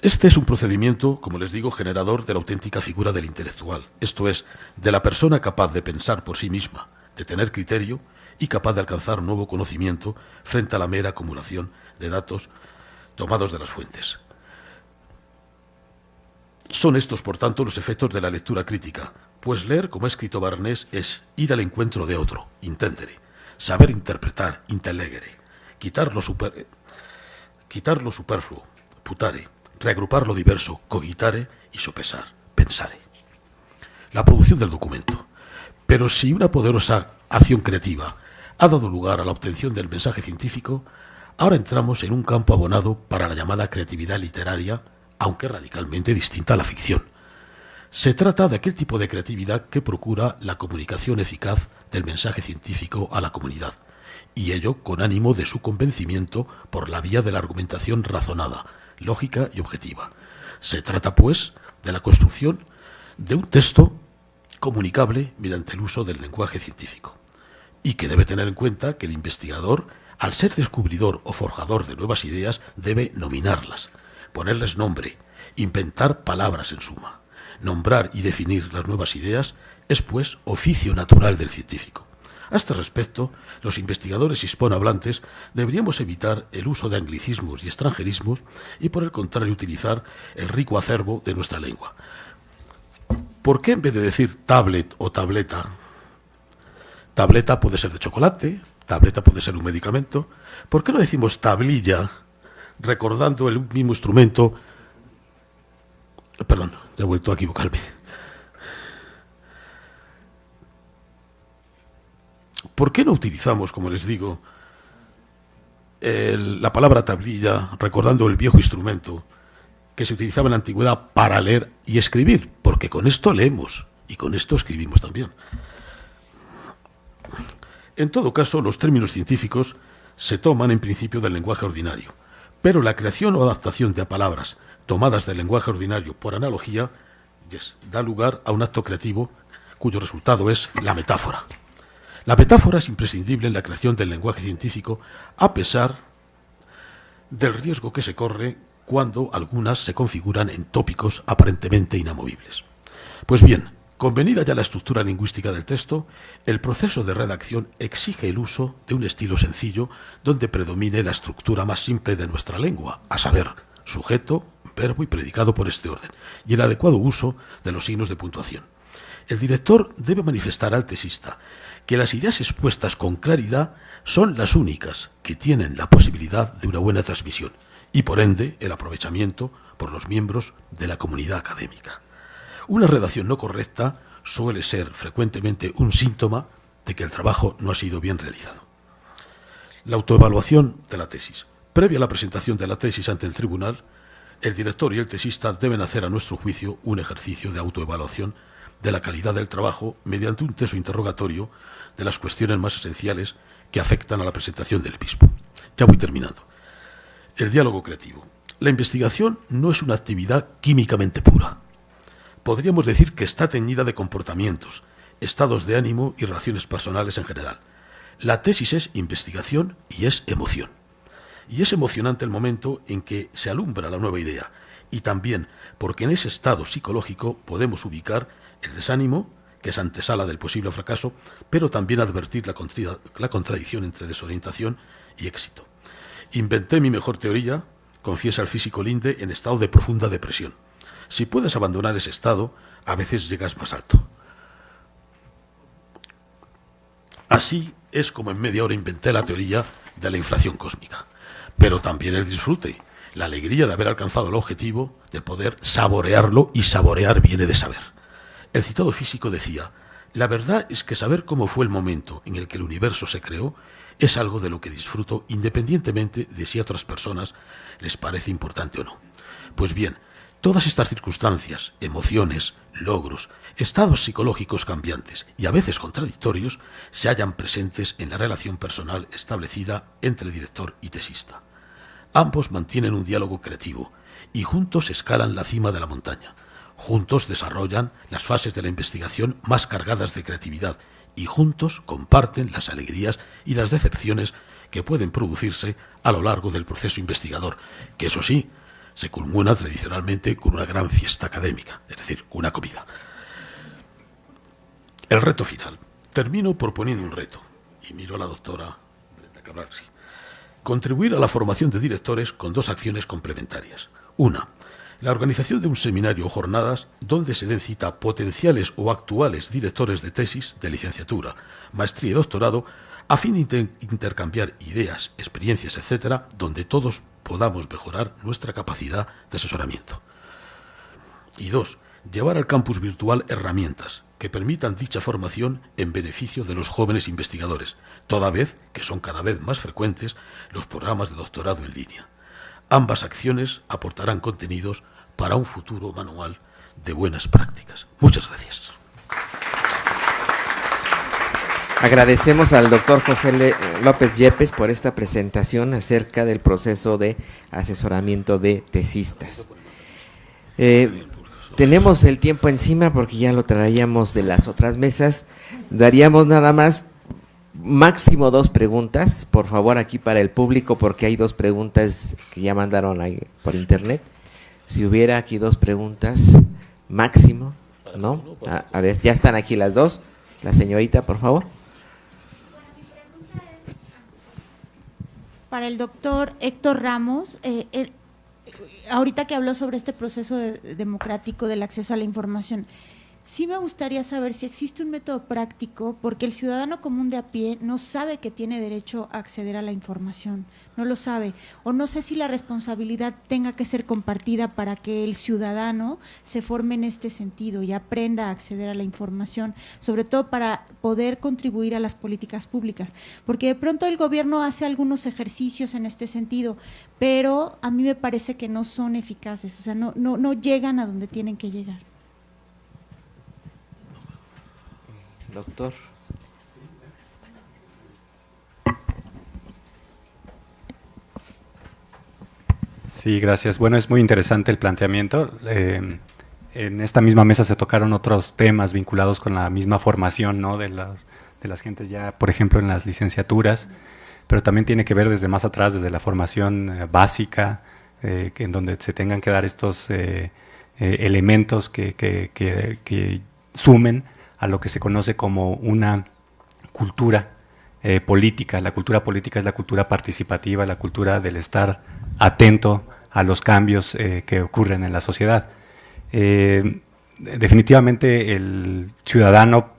Este es un procedimiento, como les digo, generador de la auténtica figura del intelectual, esto es, de la persona capaz de pensar por sí misma, de tener criterio y capaz de alcanzar nuevo conocimiento frente a la mera acumulación de datos tomados de las fuentes. Son estos, por tanto, los efectos de la lectura crítica, pues leer, como ha escrito Barnés, es ir al encuentro de otro, intendere, saber interpretar, intellegere, quitar lo superfluo, putare, reagrupar lo diverso, cogitare y sopesar, pensare. La producción del documento. Pero si una poderosa acción creativa ha dado lugar a la obtención del mensaje científico, ahora entramos en un campo abonado para la llamada creatividad literaria, aunque radicalmente distinta a la ficción. Se trata de aquel tipo de creatividad que procura la comunicación eficaz del mensaje científico a la comunidad, y ello con ánimo de su convencimiento por la vía de la argumentación razonada, lógica y objetiva. Se trata, pues, de la construcción de un texto comunicable mediante el uso del lenguaje científico, y que debe tener en cuenta que el investigador, al ser descubridor o forjador de nuevas ideas, debe nominarlas, ponerles nombre, inventar palabras en suma. Nombrar y definir las nuevas ideas es, pues, oficio natural del científico. A este respecto, los investigadores hispanohablantes deberíamos evitar el uso de anglicismos y extranjerismos y, por el contrario, utilizar el rico acervo de nuestra lengua. ¿Por qué en vez de decir tablet o tableta? Tableta puede ser de chocolate, tableta puede ser un medicamento. ¿Por qué no decimos tablilla, recordando el mismo instrumento? Perdón, ya he vuelto a equivocarme. ¿Por qué no utilizamos, como les digo, la palabra tablilla, recordando el viejo instrumento que se utilizaba en la antigüedad para leer y escribir? Porque con esto leemos y con esto escribimos también. En todo caso, los términos científicos se toman en principio del lenguaje ordinario, pero la creación o adaptación de palabras tomadas del lenguaje ordinario por analogía da lugar a un acto creativo cuyo resultado es la metáfora. La metáfora es imprescindible en la creación del lenguaje científico, a pesar del riesgo que se corre cuando algunas se configuran en tópicos aparentemente inamovibles. Pues bien, convenida ya la estructura lingüística del texto, el proceso de redacción exige el uso de un estilo sencillo donde predomine la estructura más simple de nuestra lengua, a saber, sujeto, verbo y predicado por este orden, y el adecuado uso de los signos de puntuación. El director debe manifestar al tesista que las ideas expuestas con claridad son las únicas que tienen la posibilidad de una buena transmisión y, por ende, el aprovechamiento por los miembros de la comunidad académica. Una redacción no correcta suele ser frecuentemente un síntoma de que el trabajo no ha sido bien realizado. La autoevaluación de la tesis. Previa a la presentación de la tesis ante el tribunal, el director y el tesista deben hacer, a nuestro juicio, un ejercicio de autoevaluación de la calidad del trabajo mediante un texto interrogatorio de las cuestiones más esenciales que afectan a la presentación del mismo. Ya voy terminando. El diálogo creativo. La investigación no es una actividad químicamente pura. Podríamos decir que está teñida de comportamientos, estados de ánimo y relaciones personales en general. La tesis es investigación y es emoción. Y es emocionante el momento en que se alumbra la nueva idea, y también porque en ese estado psicológico podemos ubicar el desánimo, que es antesala del posible fracaso, pero también advertir la contradicción entre desorientación y éxito. Inventé mi mejor teoría, confiesa el físico Linde, en estado de profunda depresión. Si puedes abandonar ese estado, a veces llegas más alto. Así es como en media hora inventé la teoría de la inflación cósmica. Pero también el disfrute, la alegría de haber alcanzado el objetivo, de poder saborearlo, y saborear viene de saber. El citado físico decía: la verdad es que saber cómo fue el momento en el que el universo se creó es algo de lo que disfruto independientemente de si a otras personas les parece importante o no. Pues bien, todas estas circunstancias, emociones, logros, estados psicológicos cambiantes y a veces contradictorios se hallan presentes en la relación personal establecida entre director y tesista. Ambos mantienen un diálogo creativo y juntos escalan la cima de la montaña. Juntos desarrollan las fases de la investigación más cargadas de creatividad y juntos comparten las alegrías y las decepciones que pueden producirse a lo largo del proceso investigador, que eso sí, se culmina tradicionalmente con una gran fiesta académica, es decir, una comida. El reto final. Termino proponiendo un reto, y miro a la doctora Brenda Cabral. Contribuir a la formación de directores con dos acciones complementarias. Una, la organización de un seminario o jornadas donde se den cita a potenciales o actuales directores de tesis, de licenciatura, maestría y doctorado, a fin de intercambiar ideas, experiencias, etcétera, donde todos podamos mejorar nuestra capacidad de asesoramiento. Y dos, llevar al campus virtual herramientas que permitan dicha formación en beneficio de los jóvenes investigadores, toda vez que son cada vez más frecuentes los programas de doctorado en línea. Ambas acciones aportarán contenidos para un futuro manual de buenas prácticas. Muchas gracias. Agradecemos al doctor José López Yepes por esta presentación acerca del proceso de asesoramiento de tesistas. Tenemos el tiempo encima porque ya lo traíamos de las otras mesas. Daríamos nada más máximo 2 preguntas, por favor, aquí para el público, porque hay 2 preguntas que ya mandaron ahí por internet. Si hubiera aquí 2 preguntas máximo, ¿no? A ver, ya están aquí las 2. La señorita, por favor. Para el doctor Héctor Ramos, ahorita que habló sobre este proceso democrático del acceso a la información, sí me gustaría saber si existe un método práctico, porque el ciudadano común de a pie no sabe que tiene derecho a acceder a la información, no lo sabe, o no sé si la responsabilidad tenga que ser compartida para que el ciudadano se forme en este sentido y aprenda a acceder a la información, sobre todo para poder contribuir a las políticas públicas, porque de pronto el gobierno hace algunos ejercicios en este sentido, pero a mí me parece que no son eficaces, o sea, no llegan a donde tienen que llegar. Doctor. Sí, gracias. Bueno, es muy interesante el planteamiento. En esta misma mesa se tocaron otros temas vinculados con la misma formación, ¿no?, de las gentes ya, por ejemplo, en las licenciaturas, pero también tiene que ver desde más atrás, desde la formación básica, en donde se tengan que dar estos elementos que sumen a lo que se conoce como una cultura política. La cultura política es la cultura participativa, la cultura del estar atento a los cambios que ocurren en la sociedad. Definitivamente el ciudadano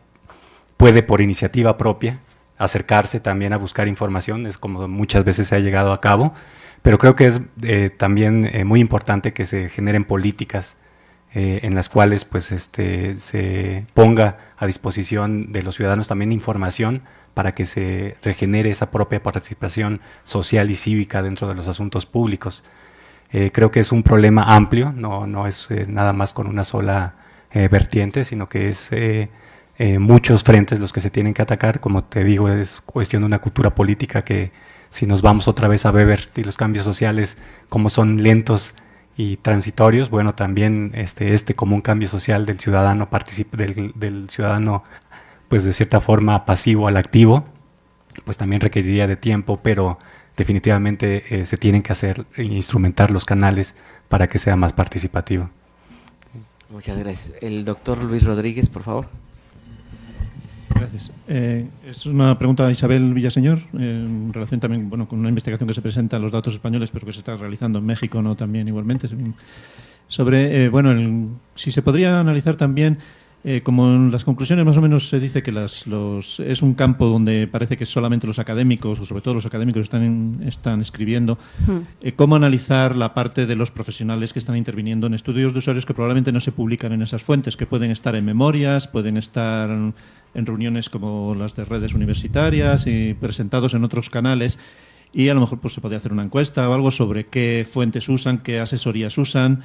puede por iniciativa propia acercarse también a buscar información, es como muchas veces se ha llegado a cabo, pero creo que es también muy importante que se generen políticas en las cuales pues se ponga a disposición de los ciudadanos también información para que se regenere esa propia participación social y cívica dentro de los asuntos públicos. Creo que es un problema amplio, no es nada más con una sola vertiente, sino que es muchos frentes los que se tienen que atacar. Como te digo, es cuestión de una cultura política que, si nos vamos otra vez a Weber y los cambios sociales, como son lentos y transitorios, bueno, también como un cambio social del ciudadano del ciudadano, pues de cierta forma pasivo al activo, pues también requeriría de tiempo, pero definitivamente se tienen que hacer e instrumentar los canales para que sea más participativo. Muchas gracias. El doctor Luis Rodríguez, por favor. Gracias. Es una pregunta a Isabel Villaseñor, en relación también con una investigación que se presenta en los datos españoles, pero que se está realizando en México, ¿no?, también igualmente. sobre, si se podría analizar también, como en las conclusiones más o menos se dice que es un campo donde parece que solamente los académicos, o sobre todo los académicos, están escribiendo, cómo analizar la parte de los profesionales que están interviniendo en estudios de usuarios que probablemente no se publican en esas fuentes, que pueden estar en memorias, pueden estar en reuniones como las de redes universitarias y presentados en otros canales. Y a lo mejor pues se podría hacer una encuesta o algo sobre qué fuentes usan, qué asesorías usan,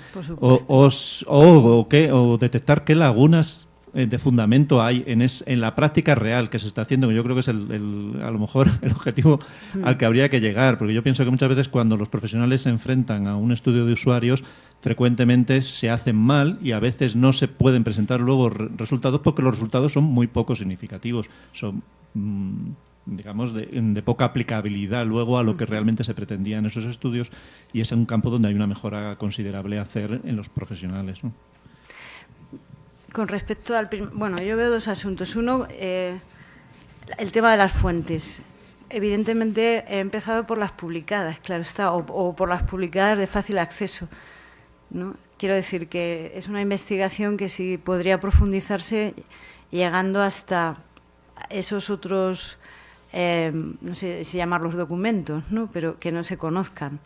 o detectar qué lagunas de fundamento hay en la práctica real que se está haciendo, que yo creo que es a lo mejor el objetivo al que habría que llegar, porque yo pienso que muchas veces cuando los profesionales se enfrentan a un estudio de usuarios, frecuentemente se hacen mal y a veces no se pueden presentar luego resultados porque los resultados son muy poco significativos, son digamos, de poca aplicabilidad luego a lo que realmente se pretendía en esos estudios, y es un campo donde hay una mejora considerable a hacer en los profesionales, ¿no? Con respecto al... Bueno, yo veo dos asuntos. Uno, el tema de las fuentes. Evidentemente he empezado por las publicadas, claro está, o por las publicadas de fácil acceso, ¿no? Quiero decir que es una investigación que sí podría profundizarse llegando hasta esos otros... no sé si llamarlos documentos, ¿no? Pero que no se conozcan.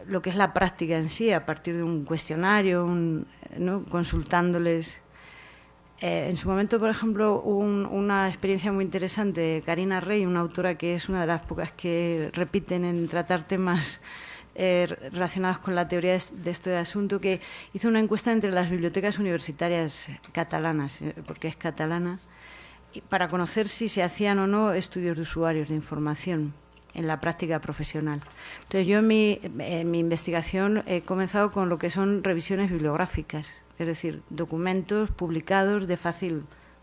Lo que es la práctica en sí, a partir de un cuestionario, ¿no? Consultándoles. En su momento, por ejemplo, hubo una experiencia muy interesante de Karina Rey, una autora que es una de las pocas que repiten en tratar temas relacionados con la teoría de este asunto, que hizo una encuesta entre las bibliotecas universitarias catalanas, porque es catalana, para conocer si se hacían o no estudios de usuarios de información en la práctica profesional. Entonces, yo en mi investigación he comenzado con lo que son revisiones bibliográficas, es decir, documentos publicados de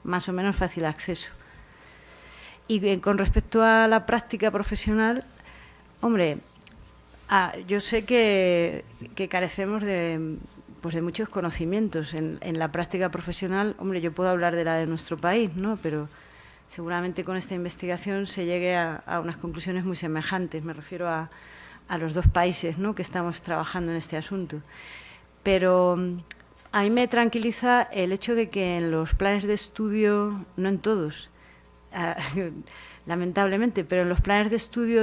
más o menos fácil acceso. Y con respecto a la práctica profesional, hombre, yo sé que carecemos de muchos conocimientos en la práctica profesional. Hombre, yo puedo hablar de la de nuestro país, ¿no? Pero seguramente con esta investigación se llegue a unas conclusiones muy semejantes. Me refiero a los dos países, ¿no?, que estamos trabajando en este asunto. Pero a mí me tranquiliza el hecho de que en los planes de estudio, no en todos, lamentablemente, pero en los planes de estudio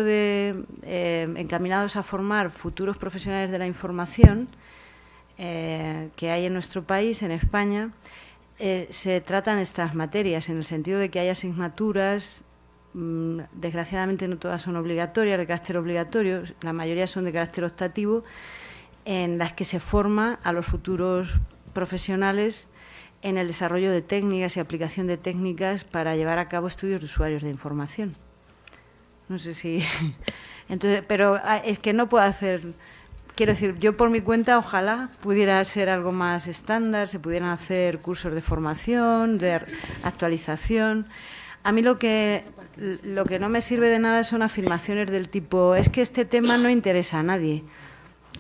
encaminados a formar futuros profesionales de la información que hay en nuestro país, en España, se tratan estas materias, en el sentido de que hay asignaturas, desgraciadamente no todas son obligatorias, de carácter obligatorio, la mayoría son de carácter optativo, en las que se forma a los futuros profesionales en el desarrollo de técnicas y aplicación de técnicas para llevar a cabo estudios de usuarios de información. No sé si... Entonces, pero es que no puedo hacer... Quiero decir, yo por mi cuenta ojalá pudiera ser algo más estándar, se pudieran hacer cursos de formación, de actualización. A mí lo que no me sirve de nada son afirmaciones del tipo, es que este tema no interesa a nadie,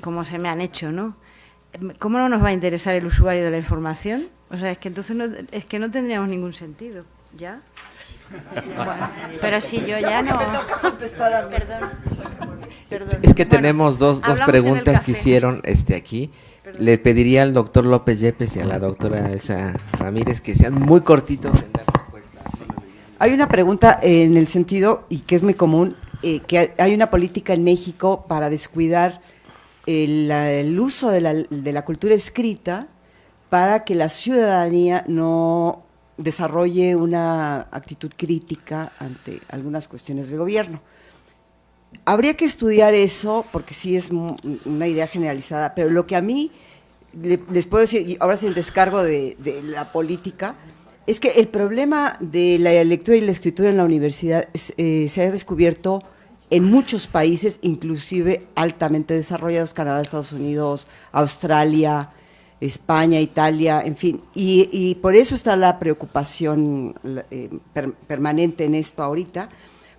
como se me han hecho, ¿no? ¿Cómo no nos va a interesar el usuario de la información? O sea, es que entonces no tendríamos ningún sentido, ¿ya? Bueno, pero si yo ya no... Perdón. Es que tenemos dos preguntas que hicieron aquí. Perdón. Le pediría al doctor López Yepes y a la doctora Elsa Ramírez que sean muy cortitos en dar respuestas. Hay una pregunta en el sentido, y que es muy común, que hay una política en México para descuidar el uso de la cultura escrita para que la ciudadanía no desarrolle una actitud crítica ante algunas cuestiones del gobierno. Habría que estudiar eso, porque sí es una idea generalizada, pero lo que a mí les puedo decir, y ahora sin descargo de la política, es que el problema de la lectura y la escritura en la universidad se ha descubierto en muchos países, inclusive altamente desarrollados, Canadá, Estados Unidos, Australia, España, Italia, en fin, y por eso está la preocupación permanente en esto ahorita,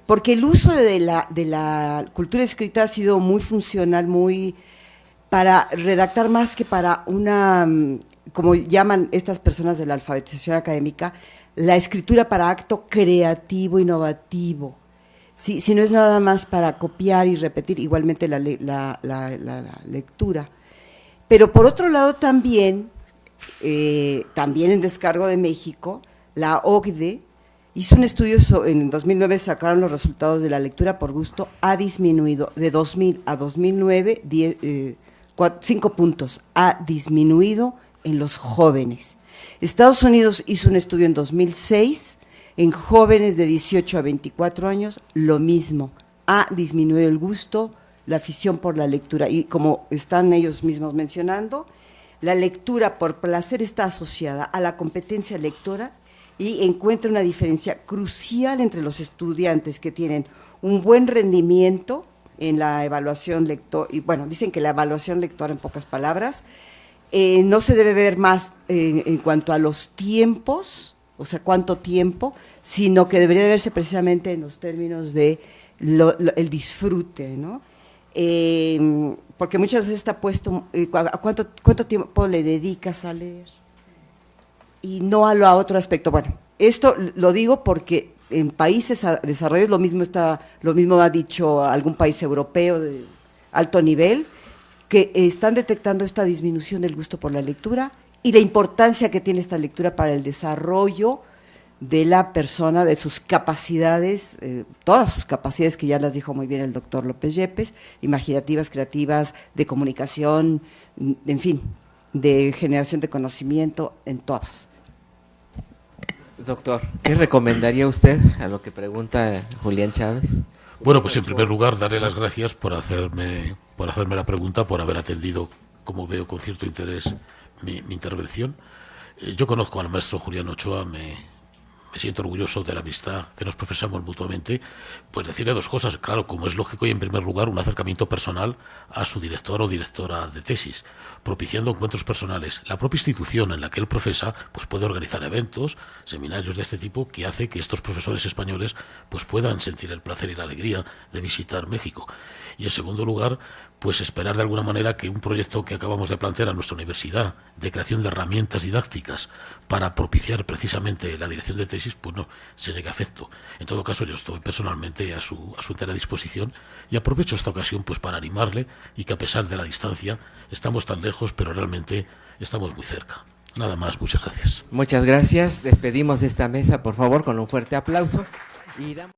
porque el uso de la cultura escrita ha sido muy funcional, muy para redactar más que para una, como llaman estas personas de la alfabetización académica, la escritura para acto creativo, innovativo. Si no es nada más para copiar y repetir, igualmente la lectura. Pero por otro lado también en Descargo de México, la OCDE hizo un estudio, en 2009 sacaron los resultados de la lectura por gusto, ha disminuido de 2000 a 2009, 5 puntos, ha disminuido en los jóvenes. Estados Unidos hizo un estudio en 2006, en jóvenes de 18 a 24 años, lo mismo, ha disminuido el gusto, la afición por la lectura, y como están ellos mismos mencionando, la lectura por placer está asociada a la competencia lectora y encuentra una diferencia crucial entre los estudiantes que tienen un buen rendimiento en la evaluación lectora, y bueno, dicen que la evaluación lectora, en pocas palabras, no se debe ver más en cuanto a los tiempos, o sea, cuánto tiempo, sino que debería de verse precisamente en los términos de el disfrute, ¿no? Porque muchas veces está puesto, ¿cuánto tiempo le dedicas a leer? Y no a otro aspecto. Bueno, esto lo digo porque en países desarrollados lo mismo ha dicho algún país europeo de alto nivel, que están detectando esta disminución del gusto por la lectura y la importancia que tiene esta lectura para el desarrollo de la persona, de sus capacidades, todas sus capacidades, que ya las dijo muy bien el doctor López Yepes, imaginativas, creativas, de comunicación, en fin, de generación de conocimiento, en todas. Doctor, ¿qué recomendaría usted a lo que pregunta Julián Chávez? Bueno, pues en primer lugar, darle las gracias por hacerme la pregunta, por haber atendido, como veo, con cierto interés mi intervención. Yo conozco al maestro Julián Ochoa, me siento orgulloso de la amistad que nos profesamos mutuamente. Pues decirle dos cosas, claro, como es lógico, y en primer lugar un acercamiento personal a su director o directora de tesis, propiciando encuentros personales. La propia institución en la que él profesa pues puede organizar eventos, seminarios de este tipo, que hace que estos profesores españoles pues puedan sentir el placer y la alegría de visitar México. Y en segundo lugar, pues esperar de alguna manera que un proyecto que acabamos de plantear a nuestra universidad, de creación de herramientas didácticas para propiciar precisamente la dirección de tesis, pues no se llegue a efecto. En todo caso, yo estoy personalmente a su entera disposición y aprovecho esta ocasión pues para animarle, y que a pesar de la distancia estamos tan lejos, pero realmente estamos muy cerca. Nada más, muchas gracias. Muchas gracias. Despedimos esta mesa, por favor, con un fuerte aplauso. Y damos